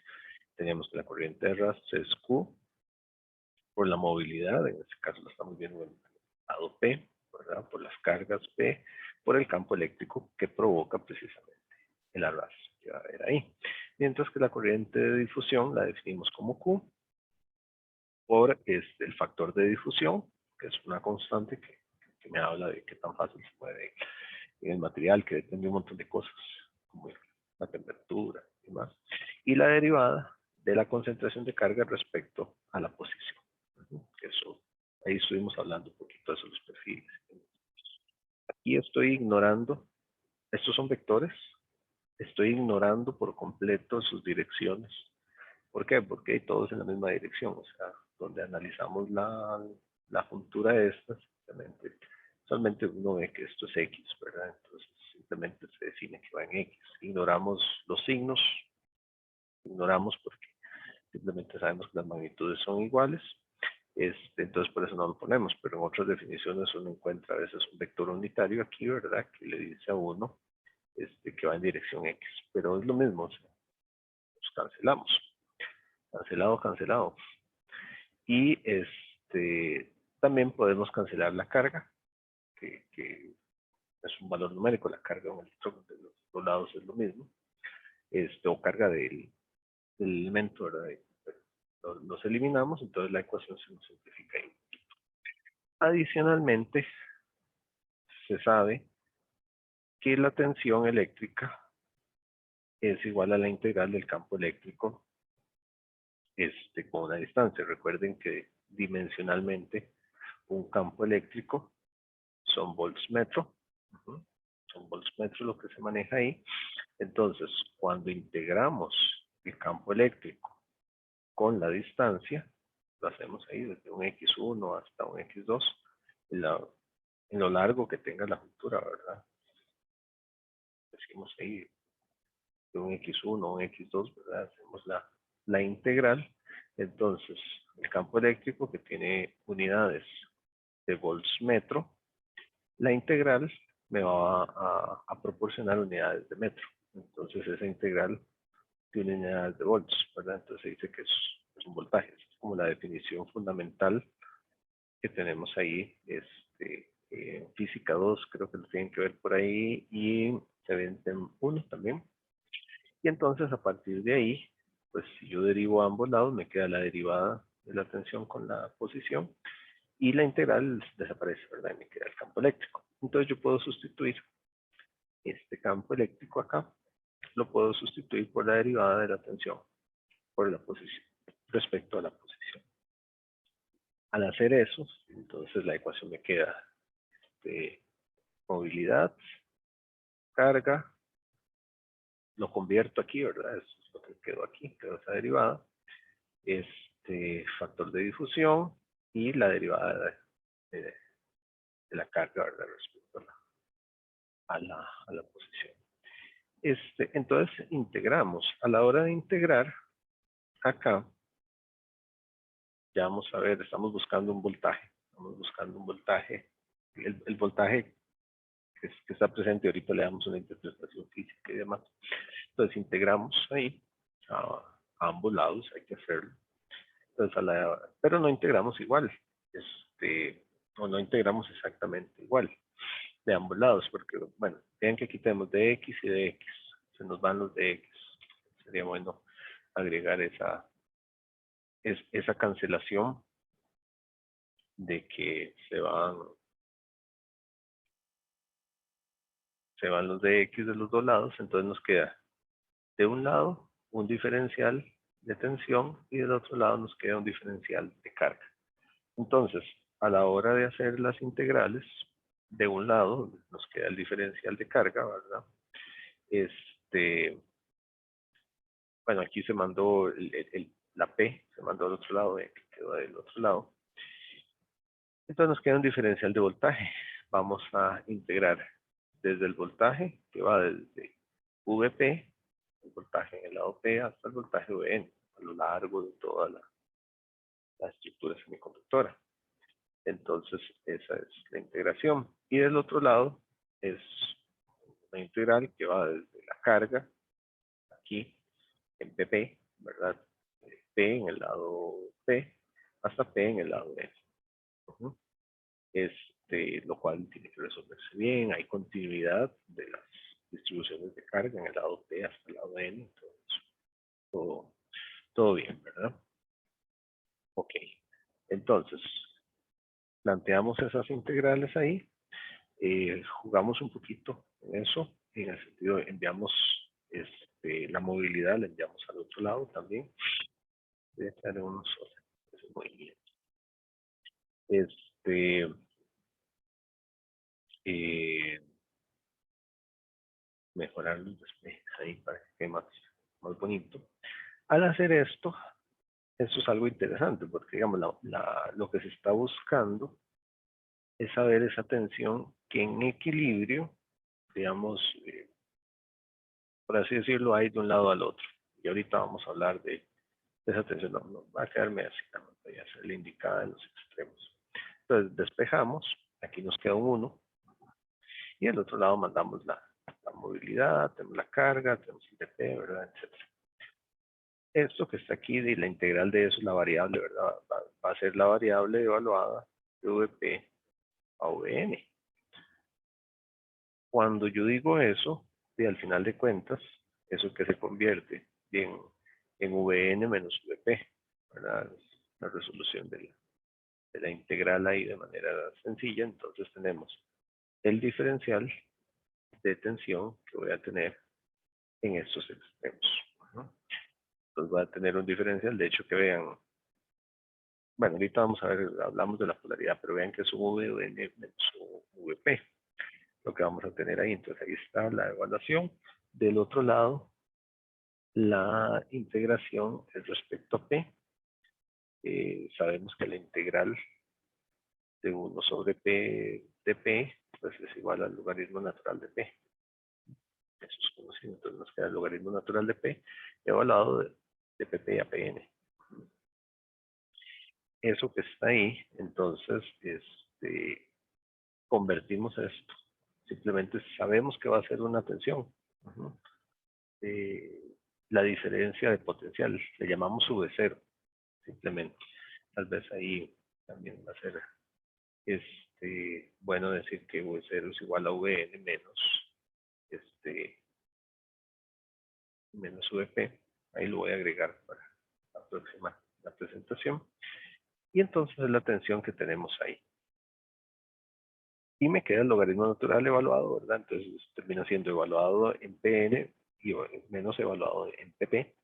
teníamos que la corriente de arrastre es Q por la movilidad, en este caso lo estamos viendo en el lado P, ¿verdad? Por las cargas P, por el campo eléctrico que provoca precisamente el arrastre que va a haber ahí. Mientras que la corriente de difusión la definimos como Q por el factor de difusión, que es una constante que me habla de qué tan fácil se mueve en el material, que depende de un montón de cosas, como la temperatura y demás. Y la derivada de la concentración de carga respecto a la posición. Eso, ahí estuvimos hablando un poquito de los perfiles. Aquí estoy ignorando, estos son vectores, estoy ignorando por completo sus direcciones. ¿Por qué? Porque hay todos en la misma dirección, o sea, donde analizamos la juntura de estas, simplemente, solamente uno ve que esto es X, ¿verdad? Entonces simplemente se define que va en X. Ignoramos los signos, ignoramos porque simplemente sabemos que las magnitudes son iguales, entonces por eso no lo ponemos, pero en otras definiciones uno encuentra a veces un vector unitario aquí, ¿verdad? Que le dice a uno que va en dirección X, pero es lo mismo, o sea, los cancelamos. Cancelado, cancelado. Y también podemos cancelar la carga, que es un valor numérico, la carga de un electrón de los dos lados es lo mismo, o carga del elemento, ¿verdad? los eliminamos, entonces la ecuación se nos simplifica ahí. Adicionalmente, se sabe que la tensión eléctrica es igual a la integral del campo eléctrico con una distancia. Recuerden que dimensionalmente un campo eléctrico son volts metro. Son volts metro lo que se maneja ahí. Entonces, cuando integramos el campo eléctrico con la distancia, lo hacemos ahí desde un x1 hasta un x2, en lo largo que tenga la ruptura, ¿verdad? Decimos ahí de un x1 un x2, ¿verdad? Hacemos la integral. Entonces, el campo eléctrico que tiene unidades de volts metro, la integral me va a proporcionar unidades de metro. Entonces, esa integral tiene unidades de volts, ¿verdad? Entonces se dice que es un voltaje. Es como la definición fundamental que tenemos ahí. Física 2 creo que lo tienen que ver por ahí, y en 1 también. Y entonces a partir de ahí, pues si yo derivo a ambos lados, me queda la derivada de la tensión con la posición, y la integral desaparece, ¿verdad? Y me queda el campo eléctrico. Entonces yo puedo sustituir este campo eléctrico acá, lo puedo sustituir por la derivada de la tensión por la posición, respecto a la posición. Al hacer eso, entonces la ecuación me queda de movilidad, carga, lo convierto aquí, ¿verdad? Eso es lo que quedó aquí, quedó esa derivada, factor de difusión y la derivada de la carga, ¿verdad? Respecto a la posición. Entonces integramos. A la hora de integrar, acá, ya vamos a ver, estamos buscando un voltaje. Estamos buscando un voltaje. El voltaje que está presente, ahorita le damos una interpretación física y demás. Entonces integramos ahí a ambos lados, hay que hacerlo. Entonces, pero no integramos igual, o no integramos exactamente igual de ambos lados, porque, bueno, vean que aquí tenemos de X y de X, se nos van los de X. Sería bueno agregar esa cancelación de que se van los de X de los dos lados, entonces nos queda de un lado un diferencial de tensión y del otro lado nos queda un diferencial de carga. Entonces, a la hora de hacer las integrales, de un lado nos queda el diferencial de carga, ¿verdad? Bueno, aquí se mandó la P, se mandó al otro lado, que quedó del otro lado. Entonces nos queda un diferencial de voltaje. Vamos a integrar desde el voltaje, que va desde VP, el voltaje en el lado P, hasta el voltaje VN, a lo largo de toda la estructura semiconductora. Entonces, esa es la integración. Y del otro lado es una integral que va desde la carga, aquí, en PP, ¿verdad? P en el lado P, hasta P en el lado N. Lo cual tiene que resolverse bien. Hay continuidad de las distribuciones de carga en el lado P hasta el lado N. Entonces, todo bien, ¿verdad? Ok. Entonces, planteamos esas integrales ahí. Jugamos un poquito en eso, en el sentido de enviamos la movilidad, la enviamos al otro lado también. Voy a echarle unos movimientos. Mejorar los despejes ahí para que quede más bonito. Al hacer esto es algo interesante, porque digamos lo que se está buscando es saber esa tensión que en equilibrio, digamos, por así decirlo, hay de un lado al otro. Y ahorita vamos a hablar de esa tensión. No va a quedarme así, voy a hacerle indicada en los extremos. Entonces despejamos, aquí nos queda un 1, y al otro lado mandamos la movilidad, tenemos la carga, tenemos el dp, ¿verdad? Etcétera. Esto que está aquí, de la integral de eso, la variable, ¿verdad? Va a ser la variable evaluada de VP a VN. Cuando yo digo eso, y al final de cuentas, eso que se convierte en VN menos VP. ¿verdad? La resolución de la integral ahí de manera sencilla. Entonces tenemos el diferencial de tensión que voy a tener en estos extremos. Entonces voy a tener un diferencial, de hecho que vean, bueno, ahorita vamos a ver, hablamos de la polaridad, pero vean que es un VN menos un VP, lo que vamos a tener ahí. Entonces ahí está la evaluación. Del otro lado, la integración es respecto a P. Sabemos que la integral de 1 sobre P de P, pues es igual al logaritmo natural de P. Eso es conocido. Entonces nos queda el logaritmo natural de P evaluado de PP a PN. Eso que está ahí, entonces, convertimos esto. Simplemente sabemos que va a ser una tensión. La diferencia de potencial, le llamamos V0, simplemente. Tal vez ahí también va a ser bueno decir que V0 es igual a Vn menos VP. Ahí lo voy a agregar para aproximar la presentación. Y entonces es la tensión que tenemos ahí. Y me queda el logaritmo natural evaluado, ¿verdad? Entonces termina siendo evaluado en Pn y menos evaluado en Pp.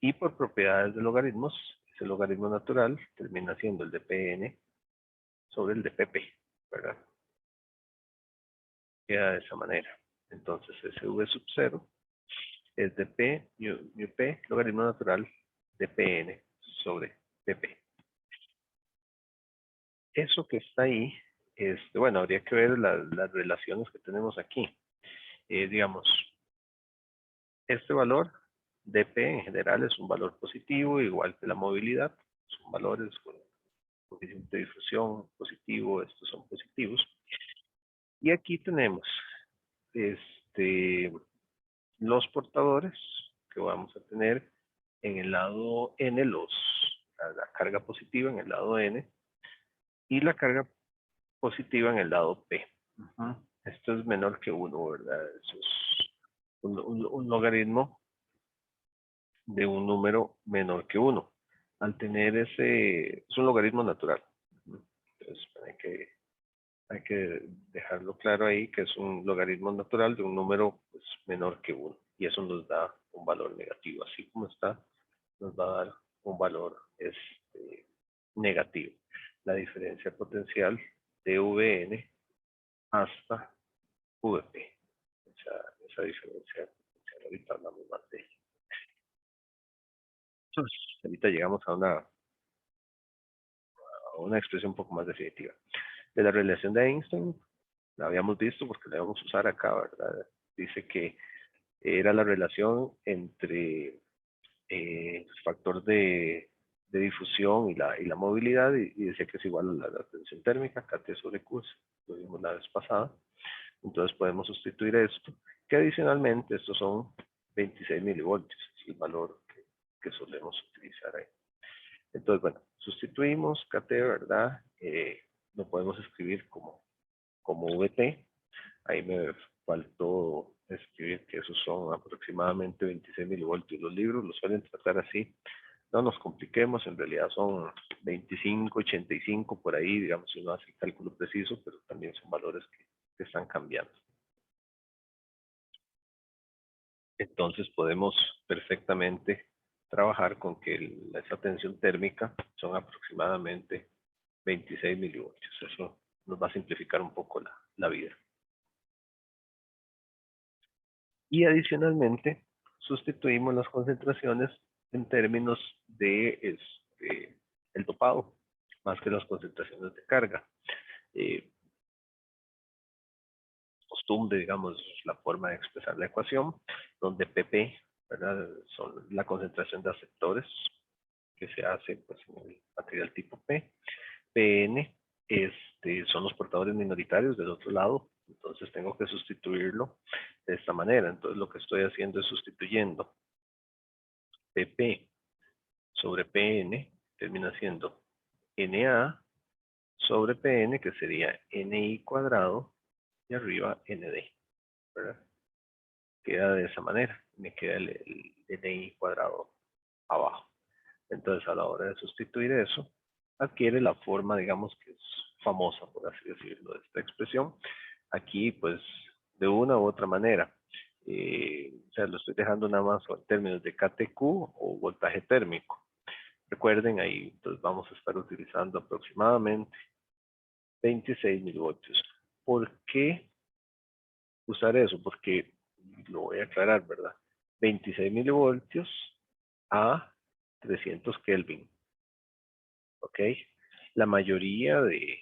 Y por propiedades de logaritmos, ese logaritmo natural termina siendo el de Pn sobre el de Pp, ¿verdad? Queda de esa manera. Entonces ese V sub 0 es de P, mu P, logaritmo natural de Pn sobre Pp. Eso que está ahí, bueno, habría que ver las relaciones que tenemos aquí. Digamos, este valor de P en general es un valor positivo, igual que la movilidad. Son valores con coeficiente de difusión positivo, estos son positivos. Y aquí tenemos los portadores que vamos a tener en el lado N, la carga positiva en el lado N, y la carga positiva en el lado P. Esto es menor que 1, ¿verdad? Eso es un logaritmo de un número menor que 1. Al tener es un logaritmo natural. Entonces hay que dejarlo claro ahí que es un logaritmo natural de un número pues, menor que 1. Y eso nos da un valor negativo. Así como está, nos va a dar un valor negativo. La diferencia potencial de Vn hasta Vp. Esa diferencia potencial, ahorita hablamos más de ella. Entonces, ahorita llegamos a una expresión un poco más definitiva. De la relación de Einstein, la habíamos visto porque la vamos a usar acá, ¿verdad? Dice que era la relación entre el factor de difusión y la movilidad, y decía que es igual a la tensión térmica, Kt sobre Q, lo vimos la vez pasada. Entonces podemos sustituir esto, que adicionalmente estos son 26 milivoltios, es el valor que solemos utilizar ahí. Entonces, bueno, sustituimos Kt, ¿verdad? Lo podemos escribir como Vt. Ahí me faltó escribir que esos son aproximadamente 26 milivoltios. Los libros los suelen tratar así. No nos compliquemos, en realidad son 25, 85 por ahí, digamos, si uno hace el cálculo preciso, pero también son valores que están cambiando. Entonces podemos perfectamente trabajar con que esa tensión térmica son aproximadamente 26 milivoltios. Eso nos va a simplificar un poco la vida. Y adicionalmente, sustituimos las concentraciones en términos de el dopado, más que las concentraciones de carga. Costumbre, digamos, la forma de expresar la ecuación, donde PP, ¿verdad? Son la concentración de aceptores que se hace pues, en el material tipo P. PN son los portadores minoritarios del otro lado, entonces tengo que sustituirlo de esta manera. Entonces lo que estoy haciendo es sustituyendo PP sobre PN, termina siendo NA sobre PN, que sería NI cuadrado, y arriba ND, ¿verdad? Queda de esa manera, me queda el NI cuadrado abajo. Entonces, a la hora de sustituir eso, adquiere la forma, digamos, que es famosa, por así decirlo, de esta expresión. Aquí, pues, de una u otra manera. O sea, lo estoy dejando nada más en términos de KTQ o voltaje térmico. Recuerden, ahí entonces vamos a estar utilizando aproximadamente 26 milivoltios. ¿Por qué usar eso? Porque, lo voy a aclarar, ¿verdad? 26 milivoltios a 300 Kelvin. ¿Ok? La mayoría de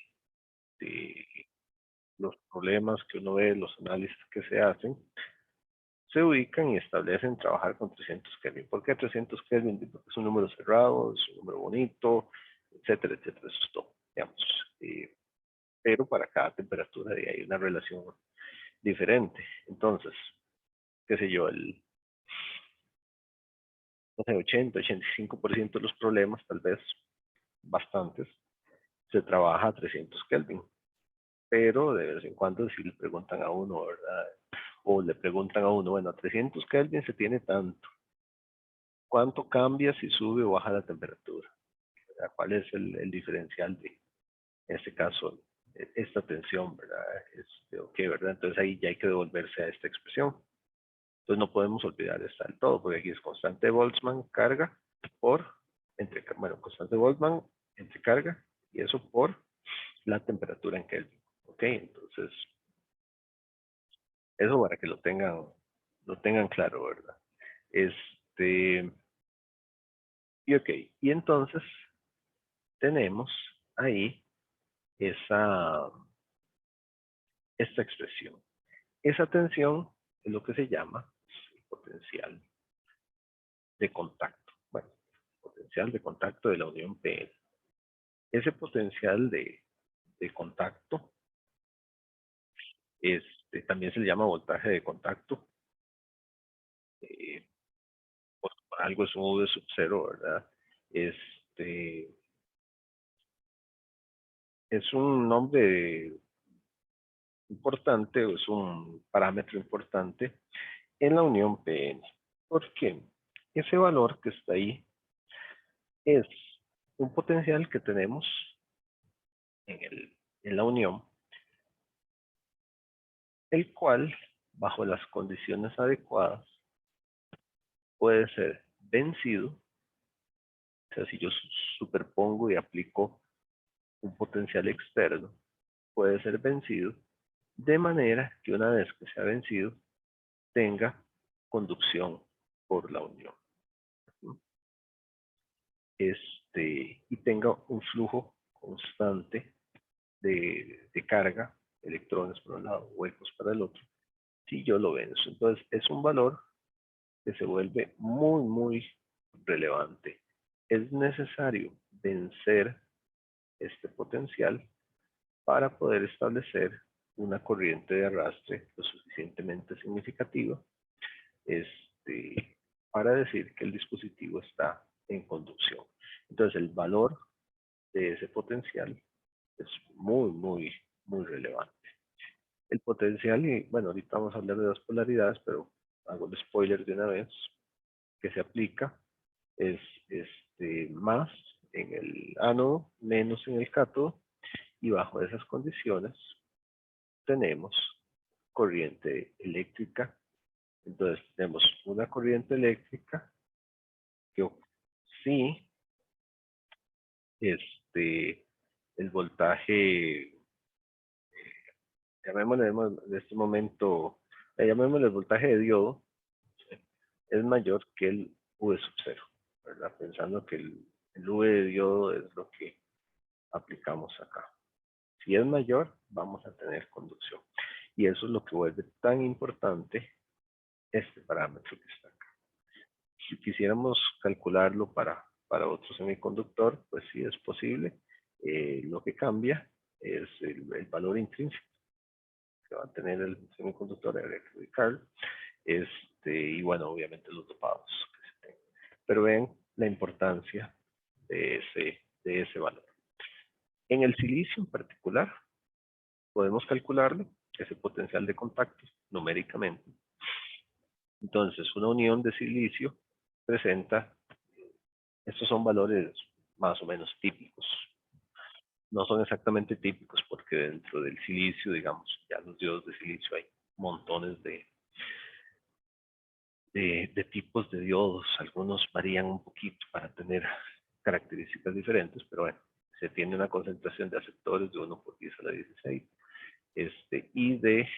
los problemas que uno ve, los análisis que se hacen, se ubican y establecen trabajar con 300 Kelvin. ¿Por qué 300 Kelvin? Porque es un número cerrado, es un número bonito, etcétera, etcétera. Eso es todo, digamos. Pero para cada temperatura hay una relación diferente. Entonces, qué sé yo, el 80-85% de los problemas, tal vez bastantes, se trabaja a 300 Kelvin. Pero de vez en cuando si le preguntan a uno, ¿verdad? O le preguntan a uno, bueno, a 300 Kelvin se tiene tanto. ¿Cuánto cambia si sube o baja la temperatura? ¿Cuál es el diferencial de, en este caso, esta tensión, ¿verdad? Ok, ¿verdad? Entonces ahí ya hay que devolverse a esta expresión. Entonces no podemos olvidar esta del todo, porque aquí es constante de Boltzmann carga por, constante de Boltzmann entre carga, y eso por la temperatura en Kelvin. Ok, entonces, eso para que lo tengan claro, ¿verdad? Y ok, y entonces tenemos ahí esta expresión. Esa tensión es lo que se llama el potencial de contacto. Bueno, potencial de contacto de la unión PN. Ese potencial de contacto también se le llama voltaje de contacto. Pues, por algo es un V sub 0, ¿verdad? Es un nombre importante, o es un parámetro importante en la unión PN. ¿Por qué? Ese valor que está ahí es un potencial que tenemos en la unión, el cual, bajo las condiciones adecuadas, puede ser vencido. O sea, si yo superpongo y aplico un potencial externo, puede ser vencido de manera que una vez que sea vencido, tenga conducción por la unión. Y tenga un flujo constante de carga, electrones por un lado, huecos para el otro, si yo lo venzo. Entonces, es un valor que se vuelve muy, muy relevante. Es necesario vencer este potencial para poder establecer una corriente de arrastre lo suficientemente significativa para decir que el dispositivo está en conducción. Entonces, el valor de ese potencial es muy, muy, muy relevante. El potencial, y bueno, ahorita vamos a hablar de dos polaridades, pero hago el spoiler de una vez, que se aplica es más en el ánodo, menos en el cátodo, y bajo esas condiciones tenemos corriente eléctrica. Entonces tenemos una corriente eléctrica que sí, el voltaje, llamémosle en este momento, llamémosle el voltaje de diodo, es mayor que el V sub 0, ¿verdad? Pensando que el V de diodo es lo que aplicamos acá. Si es mayor, vamos a tener conducción. Y eso es lo que vuelve tan importante este parámetro que está acá. Si quisiéramos calcularlo para otro semiconductor, pues sí es posible. Lo que cambia es el valor intrínseco que va a tener el semiconductor, habría que ubicarlo. Y bueno, obviamente los dopados que se tengan. Pero ven la importancia de ese valor. En el silicio en particular, podemos calcularlo, ese potencial de contacto, numéricamente. Entonces, una unión de silicio presenta Estos son valores más o menos típicos. No son exactamente típicos porque dentro del silicio, digamos, ya los diodos de silicio hay montones de tipos de diodos. Algunos varían un poquito para tener características diferentes, pero bueno, se tiene una concentración de aceptores de 1 por 10 a la 16 y de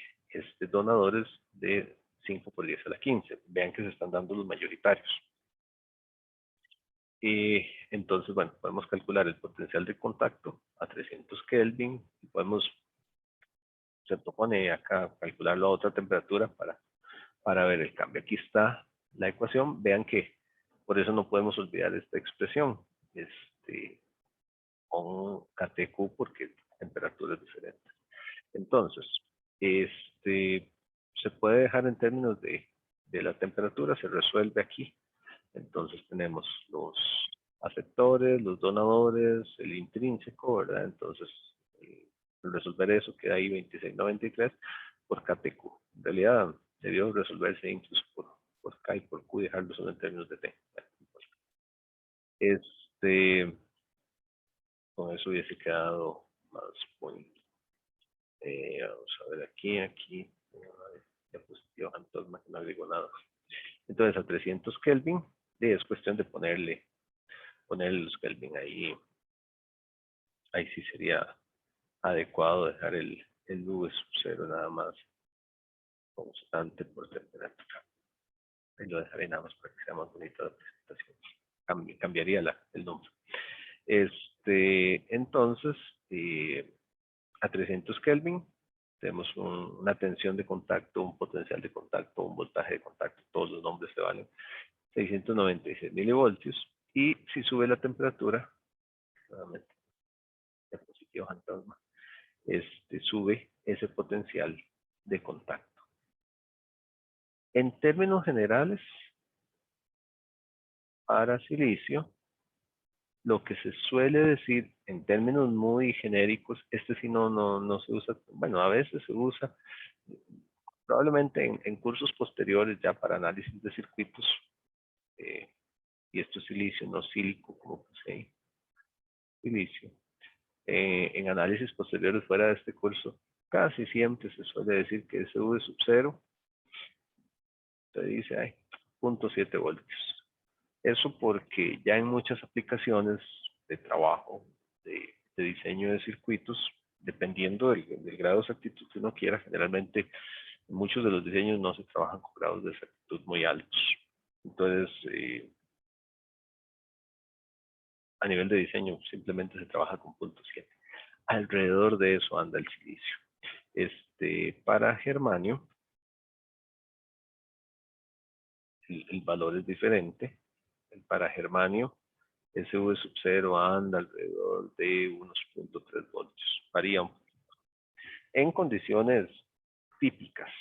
donadores de 5 por 10 a la 15. Vean que se están dando los mayoritarios. Entonces, bueno, podemos calcular el potencial de contacto a 300 Kelvin. Podemos, se propone acá calcularlo a otra temperatura para ver el cambio. Aquí está la ecuación. Vean que por eso no podemos olvidar esta expresión. Con KTQ porque la temperatura es diferente. Entonces, se puede dejar en términos de la temperatura, se resuelve aquí. Entonces tenemos los aceptores, los donadores, el intrínseco, ¿verdad? Entonces, al resolver eso queda ahí 2693 por KTQ. En realidad, debió resolverse incluso por K y por Q y dejarlo solo en términos de T. Con eso hubiese quedado más point. Vamos a ver aquí, diapositiva fantasma que no agregó nada. Entonces a 300 Kelvin, es cuestión de ponerle los Kelvin ahí. Ahí sí sería adecuado dejar el V sub 0 nada más constante por temperatura. Ahí lo dejaré nada más para que sea más bonita la presentación. Cambiaría el nombre. Entonces, a 300 Kelvin tenemos una tensión de contacto, un potencial de contacto, un voltaje de contacto, todos los nombres se valen, 696 milivoltios. Y si sube la temperatura, nuevamente, diapositiva fantasma, sube ese potencial de contacto. En términos generales, para silicio, lo que se suele decir en términos muy genéricos, sí no se usa, bueno, a veces se usa, probablemente en cursos posteriores ya para análisis de circuitos, y esto es silicio, no sílico, como posee silicio. En análisis posteriores fuera de este curso, casi siempre se suele decir que ese V sub 0 se dice 0.7 voltios. Eso porque ya en muchas aplicaciones de trabajo, de diseño de circuitos, dependiendo del grado de exactitud que uno quiera, generalmente muchos de los diseños no se trabajan con grados de exactitud muy altos. Entonces, a nivel de diseño simplemente se trabaja con 0.7. Alrededor de eso anda el silicio. Para germanio, el valor es diferente. Para germanio, ese V sub 0 anda alrededor de unos 0.3 voltios. Varía un poquito. En condiciones típicas,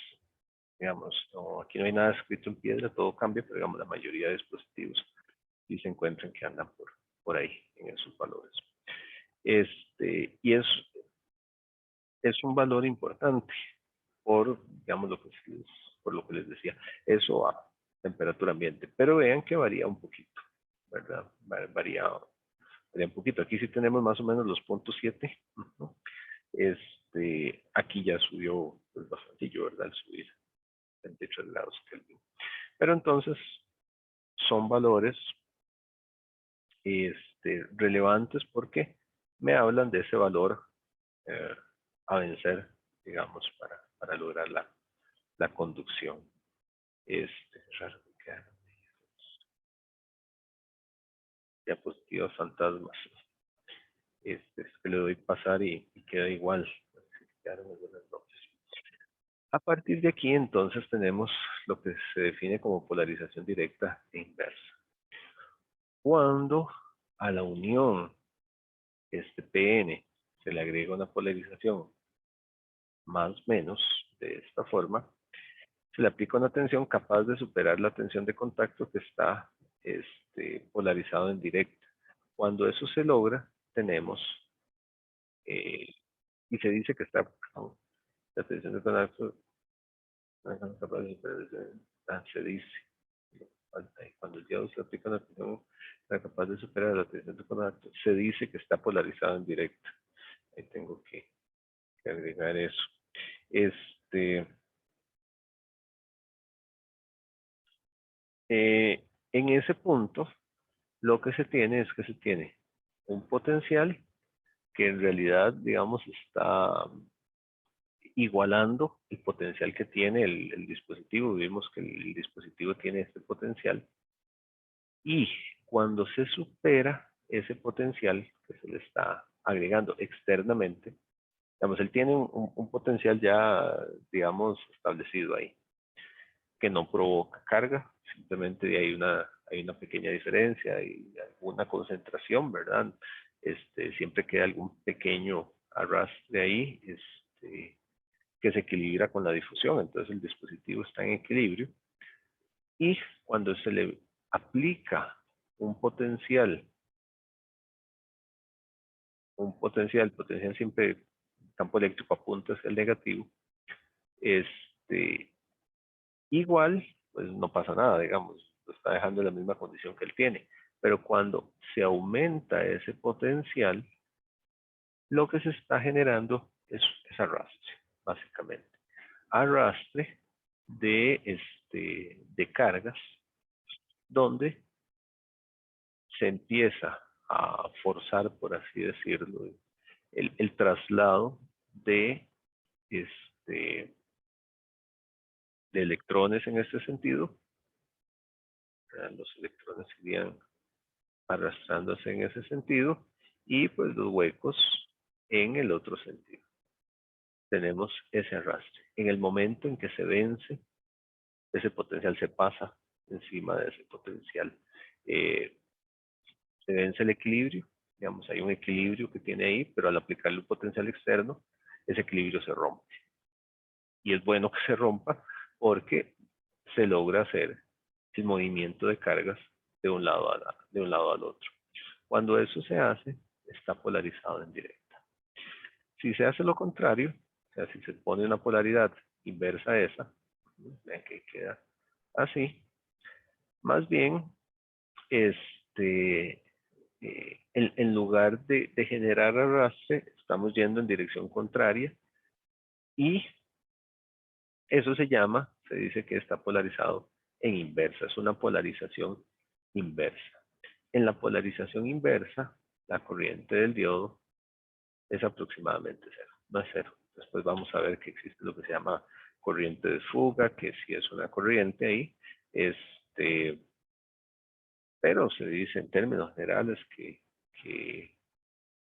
digamos, aquí no hay nada escrito en piedra, todo cambia, pero digamos la mayoría de dispositivos sí se encuentran que andan por ahí en esos valores. Y es un valor importante por, digamos, por lo que les decía, eso a temperatura ambiente, pero vean que varía un poquito, ¿verdad? Varía un poquito. Aquí sí tenemos más o menos los 0.7. Aquí ya subió pues, bastantillo, ¿verdad? El subir 23 grados Kelvin. Pero entonces son valores relevantes porque me hablan de ese valor a vencer, digamos, para lograr la conducción. Raro que diapositivas fantasmas. Es que le doy pasar y queda igual. A partir de aquí, entonces, tenemos lo que se define como polarización directa e inversa. Cuando a la unión PN se le agrega una polarización más menos de esta forma, se le aplica una tensión capaz de superar la tensión de contacto que está polarizado en directa. Cuando eso se logra, tenemos, y se dice que está, la tensión de contacto, se dice, cuando cuando el diodo se aplica una tensión capaz de superar la tensión de contacto, se dice que está polarizado en directo. Ahí tengo que agregar eso. En ese punto, lo que se tiene es que se tiene un potencial que en realidad, digamos, está igualando el potencial que tiene el dispositivo. Vimos que el dispositivo tiene este potencial. Y cuando se supera ese potencial que se le está agregando externamente, digamos, él tiene un potencial ya, digamos, establecido ahí, que no provoca carga, simplemente hay una pequeña diferencia y alguna concentración, ¿verdad? Siempre queda algún pequeño arrastre ahí, que se equilibra con la difusión, entonces el dispositivo está en equilibrio, y cuando se le aplica un potencial siempre, campo eléctrico apunta hacia el negativo, igual, pues no pasa nada, digamos, lo está dejando en la misma condición que él tiene. Pero cuando se aumenta ese potencial, lo que se está generando es arrastre, básicamente. Arrastre de cargas, donde se empieza a forzar, por así decirlo, el traslado de electrones en este sentido. Los electrones irían arrastrándose en ese sentido y pues los huecos en el otro sentido. Tenemos ese arrastre. En el momento en que se vence, ese potencial se pasa encima de ese potencial. Se vence el equilibrio, digamos, hay un equilibrio que tiene ahí, pero al aplicarle un potencial externo, ese equilibrio se rompe. Y es bueno que se rompa porque se logra hacer el movimiento de cargas de un lado al otro. Cuando eso se hace, está polarizado en directa. Si se hace lo contrario, o sea, si se pone una polaridad inversa a esa, vean que queda así, más bien, en lugar de generar arrastre, estamos yendo en dirección contraria, y eso se dice que está polarizado en inversa, es una polarización inversa. En la polarización inversa, la corriente del diodo es aproximadamente cero, no es cero. Después vamos a ver que existe lo que se llama corriente de fuga, que sí es una corriente ahí, pero se dice en términos generales que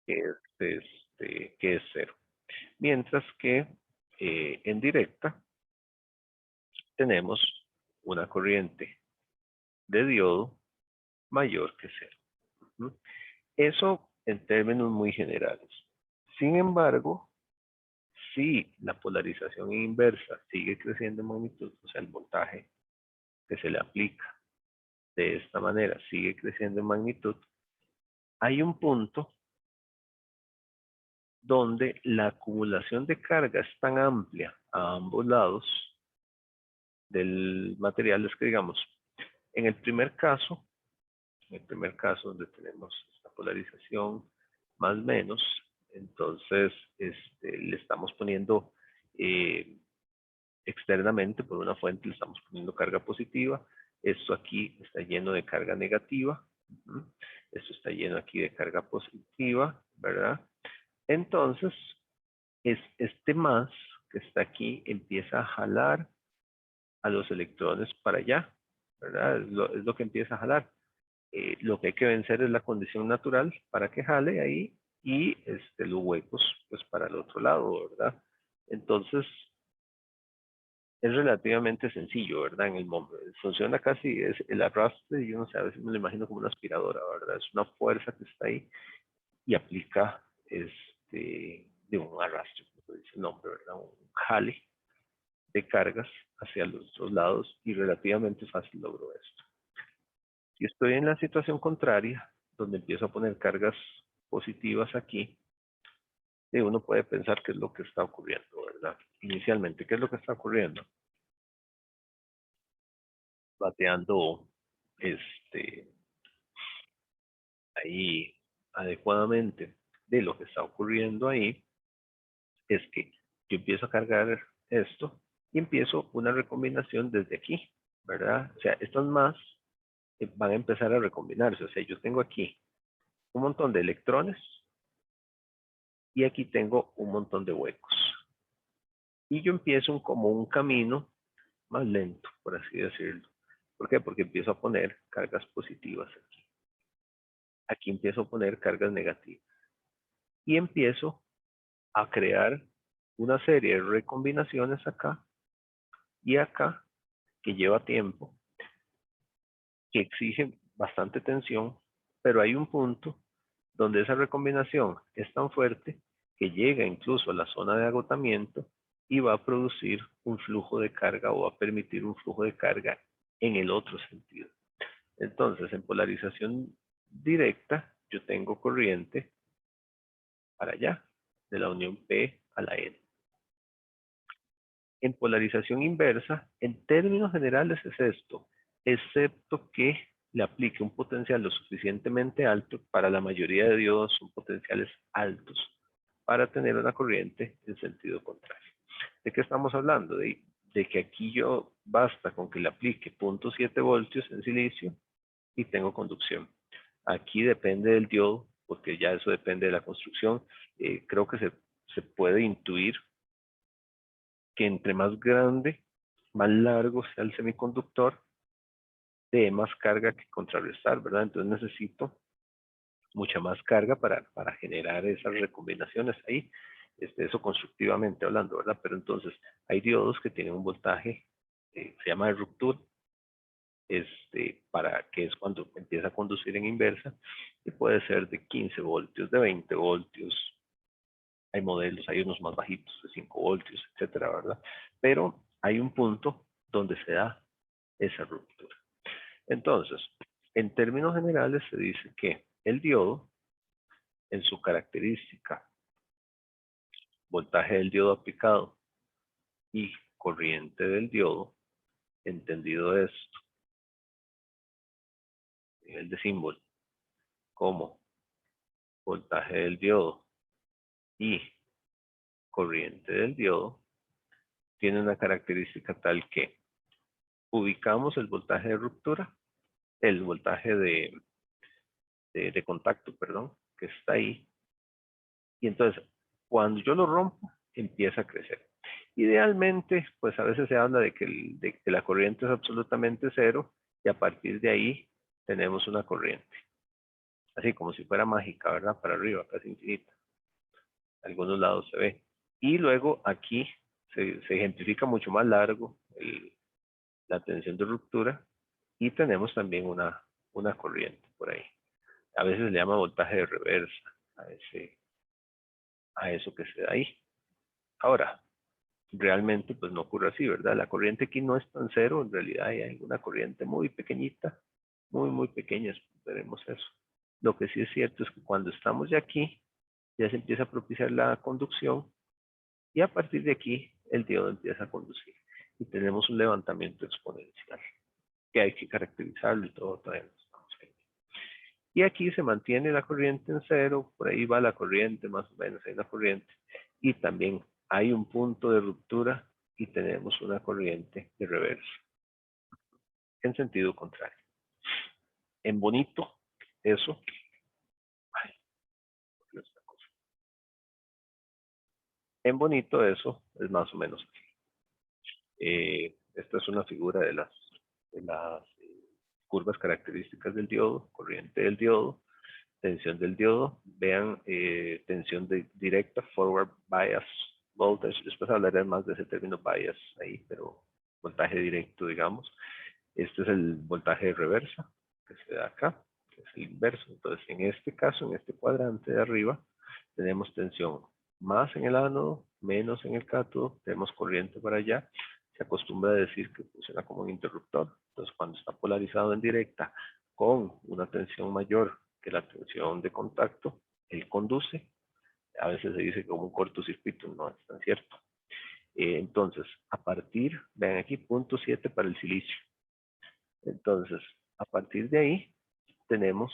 es cero. Mientras que en directa tenemos una corriente de diodo mayor que cero. Eso en términos muy generales. Sin embargo, si la polarización inversa sigue creciendo en magnitud, o sea, el voltaje que se le aplica de esta manera sigue creciendo en magnitud, hay un punto donde la acumulación de carga es tan amplia a ambos lados del material, es que digamos, en el primer caso donde tenemos esta polarización más menos, entonces le estamos poniendo externamente por una fuente, le estamos poniendo carga positiva. Esto aquí está lleno de carga negativa. Esto está lleno aquí de carga positiva, ¿verdad? Entonces, este más que está aquí empieza a jalar a los electrones para allá, ¿verdad? Es lo que empieza a jalar. Lo que hay que vencer es la condición natural para que jale ahí, y los huecos pues para el otro lado, ¿verdad? Entonces es relativamente sencillo, ¿verdad? Funciona casi, es el arrastre, yo no sé, a veces me lo imagino como una aspiradora, ¿verdad? Es una fuerza que está ahí y aplica de un arrastre, como dice el nombre, ¿verdad? Un jale de cargas hacia los dos lados, y relativamente fácil logro esto. Si estoy en la situación contraria, donde empiezo a poner cargas positivas aquí, uno puede pensar qué es lo que está ocurriendo, ¿verdad? Inicialmente, ¿qué es lo que está ocurriendo? Bateando ahí adecuadamente de lo que está ocurriendo ahí es que yo empiezo a cargar esto y empiezo una recombinación desde aquí, ¿verdad? O sea, estas más van a empezar a recombinarse. O sea, yo tengo aquí un montón de electrones y aquí tengo un montón de huecos. Y yo empiezo como un camino más lento, por así decirlo. ¿Por qué? Porque empiezo a poner cargas positivas aquí. Aquí empiezo a poner cargas negativas. Y empiezo a crear una serie de recombinaciones acá y acá que lleva tiempo, que exige bastante tensión, pero hay un punto donde esa recombinación es tan fuerte que llega incluso a la zona de agotamiento y va a producir un flujo de carga o va a permitir un flujo de carga en el otro sentido. Entonces, en polarización directa, yo tengo corriente para allá, de la unión P a la N. En polarización inversa, en términos generales es esto, excepto que le aplique un potencial lo suficientemente alto. Para la mayoría de diodos son potenciales altos para tener una corriente en sentido contrario. ¿De qué estamos hablando? De que aquí yo basta con que le aplique 0.7 voltios en silicio y tengo conducción. Aquí depende del diodo, porque ya eso depende de la construcción. Creo que se puede intuir que entre más grande, más largo sea el semiconductor, de más carga que contrarrestar, ¿verdad? Entonces necesito mucha más carga para generar esas recombinaciones ahí, eso constructivamente hablando, ¿verdad? Pero entonces hay diodos que tienen un voltaje, se llama de ruptura, para que es cuando empieza a conducir en inversa, y puede ser de 15 voltios, de 20 voltios, hay modelos, hay unos más bajitos, de 5 voltios, etcétera, ¿verdad? Pero hay un punto donde se da esa ruptura. Entonces, en términos generales se dice que el diodo, en su característica, voltaje del diodo aplicado y corriente del diodo, entendido esto, nivel de símbolo, como voltaje del diodo y corriente del diodo, tiene una característica tal que ubicamos el voltaje de ruptura, el voltaje de contacto, perdón, que está ahí, y entonces cuando yo lo rompo, empieza a crecer. Idealmente, pues a veces se habla de que la corriente es absolutamente cero y a partir de ahí tenemos una corriente. Así como si fuera mágica, ¿verdad? Para arriba, casi infinita. En algunos lados se ve. Y luego aquí se ejemplifica mucho más largo la tensión de ruptura y tenemos también una corriente por ahí. A veces se le llama voltaje de reversa a eso que se da ahí. Ahora, realmente pues no ocurre así, ¿verdad? La corriente aquí no es tan cero, en realidad hay una corriente muy pequeñita, muy pequeña, veremos eso. Lo que sí es cierto es que cuando estamos ya aquí, ya se empieza a propiciar la conducción y a partir de aquí el diodo empieza a conducir y tenemos un levantamiento exponencial que hay que caracterizarlo y todo todavía no estamos ahí. Y aquí se mantiene la corriente en cero, por ahí va la corriente más o menos, hay una corriente y también hay un punto de ruptura y tenemos una corriente de reversa en sentido contrario. En bonito, eso. Ay, esta cosa. En bonito, eso es más o menos así. Esta es una figura de las curvas características del diodo, corriente del diodo, tensión del diodo. Vean tensión directa, forward bias voltage. Después hablaré más de ese término bias ahí, pero voltaje directo, digamos. Este es el voltaje de reversa que se da acá, que es el inverso. Entonces, en este caso, en este cuadrante de arriba, tenemos tensión más en el ánodo, menos en el cátodo, tenemos corriente para allá. Se acostumbra a decir que funciona como un interruptor. Entonces, cuando está polarizado en directa con una tensión mayor que la tensión de contacto, él conduce. A veces se dice como un cortocircuito, no es tan cierto. Entonces, a partir, vean aquí, 0.7 para el silicio. Entonces, A partir de ahí tenemos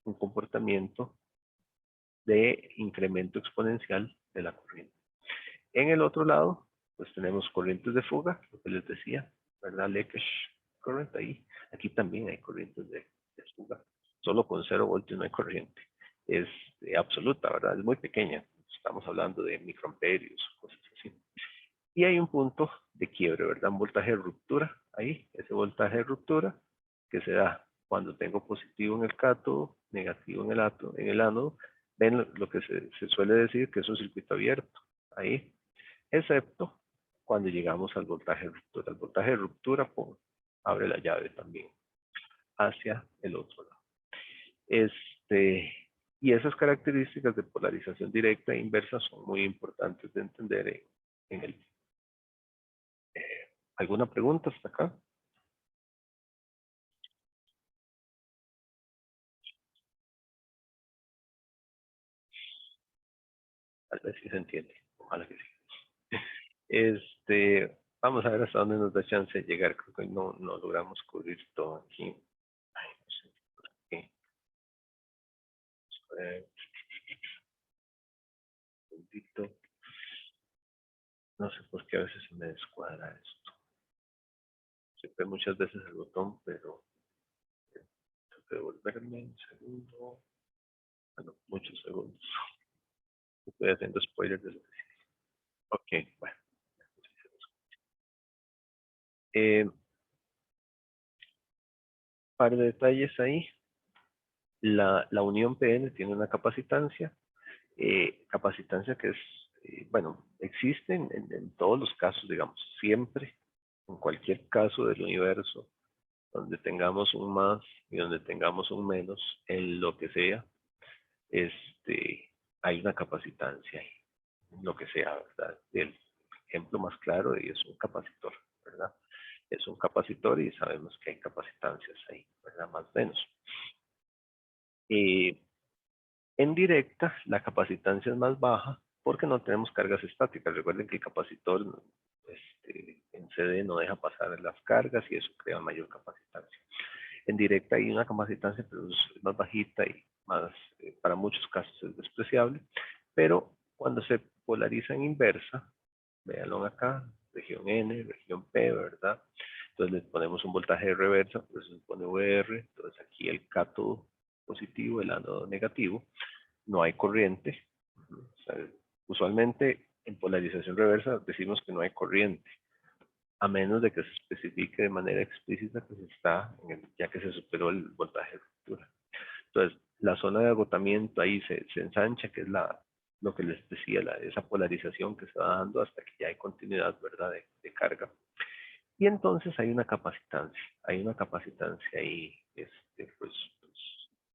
un comportamiento de incremento exponencial de la corriente. En el otro lado, pues tenemos corrientes de fuga, lo que les decía, ¿verdad? Leakage current ahí. Aquí también hay corrientes de fuga. Solo con 0 voltios no hay corriente. Es absoluta, ¿verdad? Es muy pequeña. Estamos hablando de microamperios, cosas así. Y hay un punto de quiebre, ¿verdad? Un voltaje de ruptura ahí. Ese voltaje de ruptura que se da cuando tengo positivo en el cátodo, negativo en el ánodo. Ven lo que se suele decir que es un circuito abierto ahí, excepto cuando llegamos al voltaje de ruptura. El voltaje de ruptura abre la llave también hacia el otro lado. Y esas características de polarización directa e inversa son muy importantes de entender en el. ¿Alguna pregunta hasta acá? Tal vez sí se entiende. Ojalá que sí. Vamos a ver hasta dónde nos da chance de llegar. Creo que no logramos cubrir todo aquí. Ay, no sé por qué. Un segundito. No sé por qué a veces se me descuadra esto. Siempre muchas veces el botón, pero tengo que devolverme un segundo. Bueno, muchos segundos. Estoy haciendo spoilers de lo que sí. Ok, bueno. Par de detalles ahí. La unión PN tiene una capacitancia. Capacitancia que es, bueno, existe en todos los casos, digamos, siempre, en cualquier caso del universo, donde tengamos un más y donde tengamos un menos, en lo que sea, hay una capacitancia ahí, en lo que sea, ¿verdad? El ejemplo más claro es un capacitor, ¿verdad? Es un capacitor y sabemos que hay capacitancias ahí, ¿verdad? Más o menos. En directa, la capacitancia es más baja porque no tenemos cargas estáticas. Recuerden que el capacitor en CD no deja pasar las cargas y eso crea mayor capacitancia. En directa hay una capacitancia, pero es más bajita y más, para muchos casos es despreciable. Pero cuando se polariza en inversa, véanlo acá, región N, región P, ¿verdad? Entonces le ponemos un voltaje de reversa, por eso se pone VR. Entonces aquí el cátodo positivo, el ánodo negativo. No hay corriente. O sea, usualmente en polarización reversa decimos que no hay corriente, a menos de que se especifique de manera explícita que se está, ya que se superó el voltaje de ruptura. Entonces, la zona de agotamiento ahí se ensancha, que es lo que les decía, esa polarización que se va dando hasta que ya hay continuidad, ¿verdad?, de carga. Y entonces hay una capacitancia ahí, pues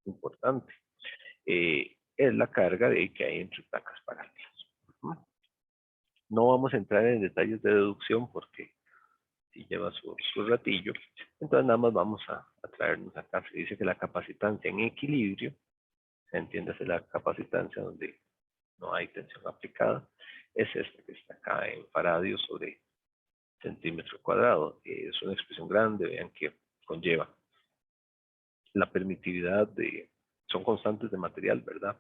importante. Es la carga que hay entre placas paralelas. No vamos a entrar en detalles de deducción porque si lleva su ratillo. Entonces nada más vamos a traernos acá. Se dice que la capacitancia en equilibrio, entiéndase la capacitancia donde no hay tensión aplicada, es esta que está acá en faradios sobre centímetro cuadrado. Es una expresión grande, vean que conlleva la permitividad son constantes de material, ¿verdad?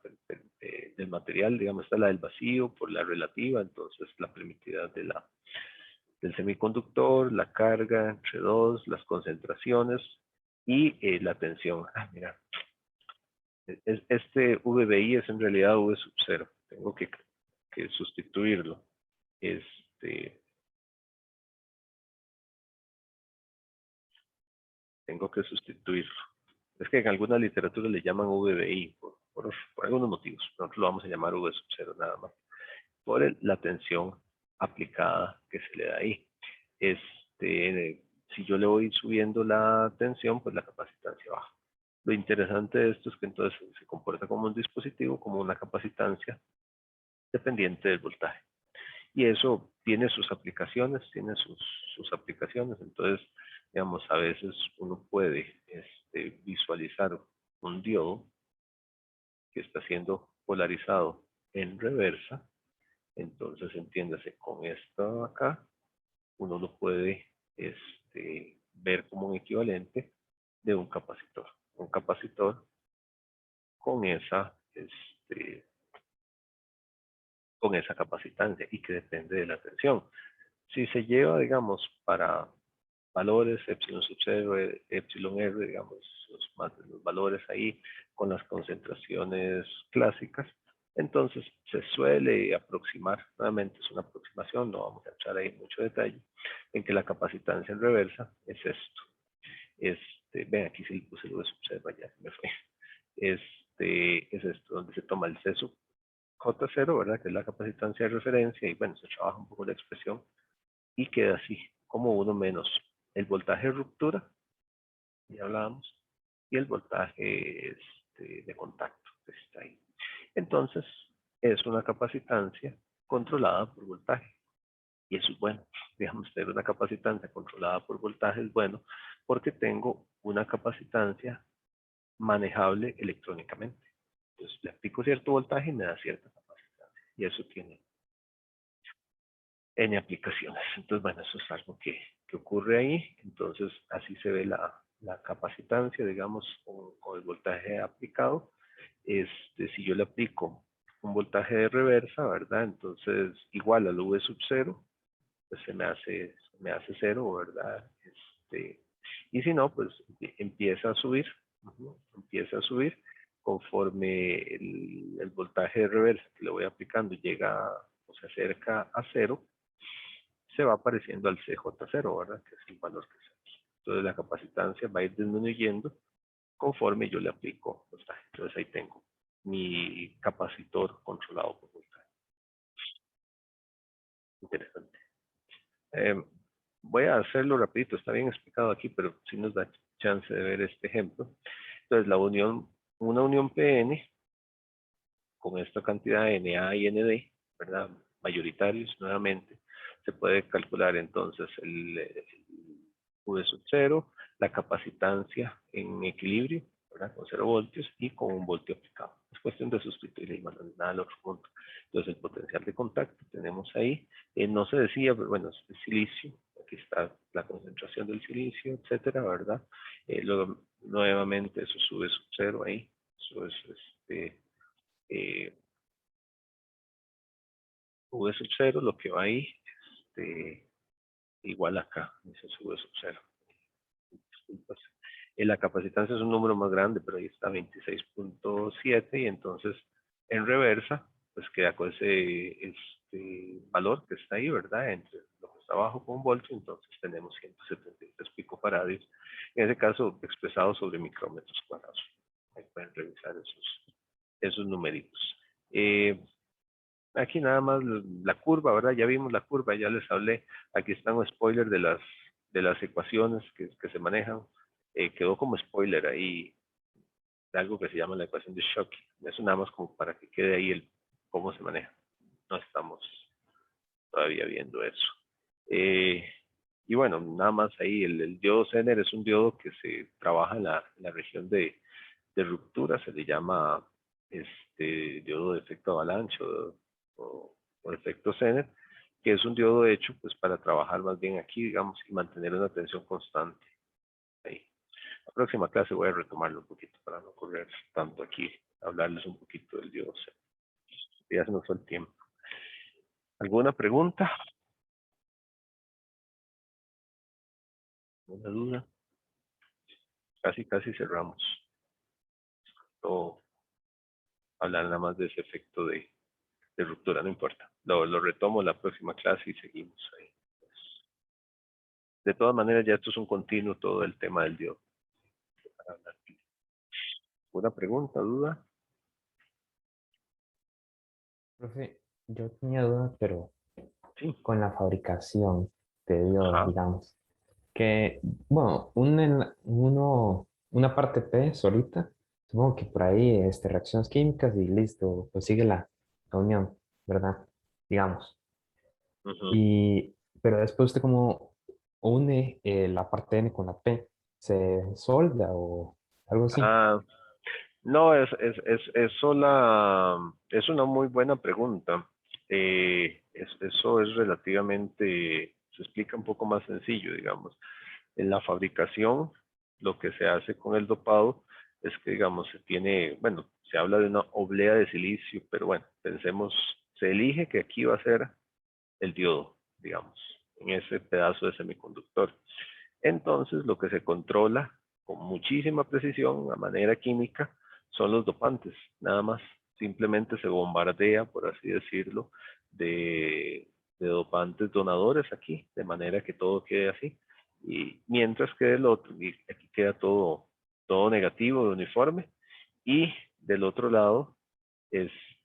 Del material, digamos, está la del vacío por la relativa, entonces la permitividad del semiconductor, la carga entre dos, las concentraciones y la tensión. Mira, este VBI es en realidad V sub 0, tengo que sustituirlo. Tengo que sustituirlo. Es que en alguna literatura le llaman VBI por algunos motivos. Nosotros lo vamos a llamar V sub 0 nada más. Por la tensión aplicada que se le da ahí. Si yo le voy subiendo la tensión, pues la capacitancia baja. Lo interesante de esto es que entonces se comporta como un dispositivo, como una capacitancia dependiente del voltaje. Y eso tiene sus aplicaciones, Entonces, digamos, a veces uno puede visualizar un diodo que está siendo polarizado en reversa. Entonces, entiéndase, con esto acá, uno lo puede ver como un equivalente de un capacitor. Un capacitor con esa capacitancia y que depende de la tensión. Si se lleva, digamos, para valores epsilon sub 0, epsilon r, digamos, los valores ahí con las concentraciones clásicas, entonces se suele aproximar, nuevamente es una aproximación, no vamos a echar ahí mucho detalle, en que la capacitancia en reversa es esto. Ven, aquí sí le puse el V sub 0, ya se me fue. Es esto, donde se toma el C sub J0, ¿verdad? Que es la capacitancia de referencia, y bueno, se trabaja un poco la expresión, y queda así, como 1 menos el voltaje de ruptura, ya hablábamos, y el voltaje de contacto, que está ahí. Entonces, es una capacitancia controlada por voltaje, y eso es bueno. Digamos, tener una capacitancia controlada por voltaje es bueno, porque tengo una capacitancia manejable electrónicamente. Entonces, le aplico cierto voltaje y me da cierta capacitancia, y eso tiene N aplicaciones. Entonces, bueno, eso es algo que ocurre ahí. Entonces, así se ve la capacitancia, digamos, con el voltaje aplicado. Si yo le aplico un voltaje de reversa, ¿verdad? Entonces, igual al V sub 0, pues se me hace 0, ¿verdad? Y si no, pues empieza a subir, empieza a subir conforme el voltaje de reversa que le voy aplicando llega o se acerca a 0, se va apareciendo al CJ0, ¿verdad? Que es el valor que es aquí. Entonces la capacitancia va a ir disminuyendo conforme yo le aplico voltaje. Entonces ahí tengo mi capacitor controlado por voltaje. Interesante. Voy a hacerlo rapidito, está bien explicado aquí, pero sí nos da chance de ver este ejemplo. Entonces una unión PN con esta cantidad de NA y ND, ¿verdad? Mayoritarios nuevamente, se puede calcular entonces el V sub 0, la capacitancia en equilibrio, ¿verdad? Con 0 voltios y con un voltio aplicado. Es cuestión de sustituir y mandar nada al otro punto. Entonces el potencial de contacto tenemos ahí, no se decía, pero bueno, es silicio, aquí está la concentración del silicio, etcétera, ¿verdad? Luego nuevamente eso sube sub 0 ahí, eso es V sub 0, lo que va ahí, igual acá, ese es V sub 0. Disculpas. La capacitancia es un número más grande, pero ahí está 26.7 y entonces en reversa, pues queda con ese valor que está ahí, ¿verdad? Entre lo que está abajo con un voltio, entonces tenemos 173 picofaradios, en ese caso expresado sobre micrómetros cuadrados. Ahí pueden revisar esos numeritos. Aquí nada más la curva, ¿verdad? Ya vimos la curva, ya les hablé. Aquí está un spoiler de las ecuaciones que se manejan. Quedó como spoiler ahí de algo que se llama la ecuación de Shock. Eso nada más como para que quede ahí cómo se maneja. No estamos todavía viendo eso. Y bueno, nada más ahí, el diodo Zener es un diodo que se trabaja en la región de ruptura, se le llama diodo de efecto avalanche o efecto Zener, que es un diodo hecho pues para trabajar más bien aquí, digamos, y mantener una tensión constante. Ahí. La próxima clase voy a retomarlo un poquito para no correr tanto aquí, hablarles un poquito del diodo Zener. Ya se nos fue el tiempo. ¿Alguna pregunta? ¿Alguna duda? Casi cerramos. O hablar nada más de ese efecto de ruptura, no importa. Lo retomo en la próxima clase y seguimos ahí. De todas maneras, ya esto es un continuo, todo el tema del diodo. ¿Alguna pregunta, duda? Profe, yo tenía dudas, pero Sí. con la fabricación de diodos, Ajá. digamos, que, bueno, una parte P solita, supongo que por ahí reacciones químicas y listo, pues sigue la unión, ¿verdad? Digamos. Ujú. Y, pero después usted como une la parte N con la P, ¿se solda o algo así? No, es una muy buena pregunta. Eso es relativamente, se explica un poco más sencillo, digamos. En la fabricación, lo que se hace con el dopado es que, digamos, se tiene, bueno, se habla de una oblea de silicio, pero bueno, pensemos, se elige que aquí va a ser el diodo, digamos, en ese pedazo de semiconductor. Entonces, lo que se controla con muchísima precisión, a manera química, son los dopantes, nada más. Simplemente se bombardea, por así decirlo, de dopantes donadores aquí, de manera que todo quede así. Y mientras que del otro, y aquí queda todo negativo, uniforme, y del otro lado,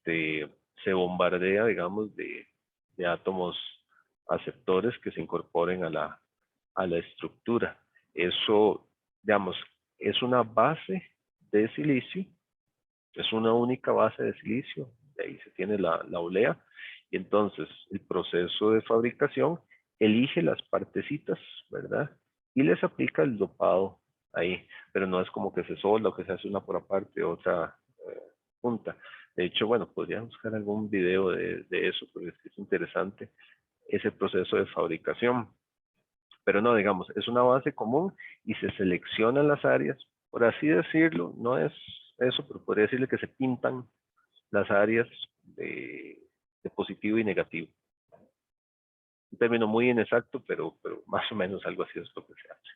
se bombardea, digamos, de átomos aceptores que se incorporen a la estructura. Eso, digamos, es una base de silicio, es una única base de silicio, de ahí se tiene la olea, y entonces el proceso de fabricación elige las partecitas, ¿verdad? Y les aplica el dopado ahí, pero no es como que se solda o que se hace una por aparte, otra junta. De hecho, bueno, podría buscar algún video de eso, porque es interesante ese proceso de fabricación. Pero no, digamos, es una base común y se seleccionan las áreas, por así decirlo, no es eso, pero podría decirle que se pintan las áreas de positivo y negativo. Un término muy inexacto, pero más o menos algo así es lo que se hace.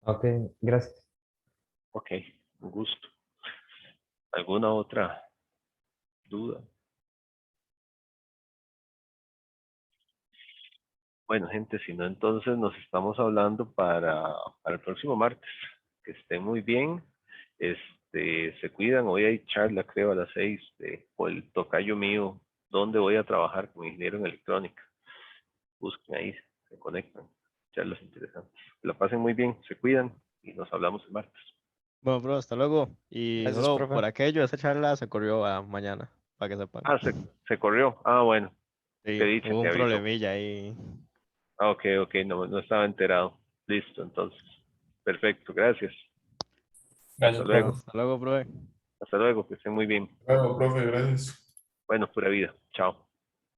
Ok, gracias. Ok, un gusto. ¿Alguna otra duda? Bueno, gente, si no, entonces nos estamos hablando para el próximo martes. Que estén muy bien. Se cuidan. Hoy hay charla, creo, a las 6 por el tocayo mío, donde voy a trabajar como ingeniero en electrónica. Busquen ahí, se conectan. Charlas interesantes. Que la pasen muy bien, se cuidan y nos hablamos el martes. Bueno, bro, hasta luego. Y Gracias, solo profe. por aquello, esa charla se corrió a mañana, para que sepan. Ah, se corrió. Ah, bueno. Sí, Qué dicha, hubo te un aviso. problemilla ahí. Ah, ok, no estaba enterado. Listo, entonces. Perfecto, gracias. Gracias, Hasta luego. profe. Hasta luego, bro. Hasta luego, que estén muy bien. Hasta luego, profe, gracias. Bueno, pura vida. Chao.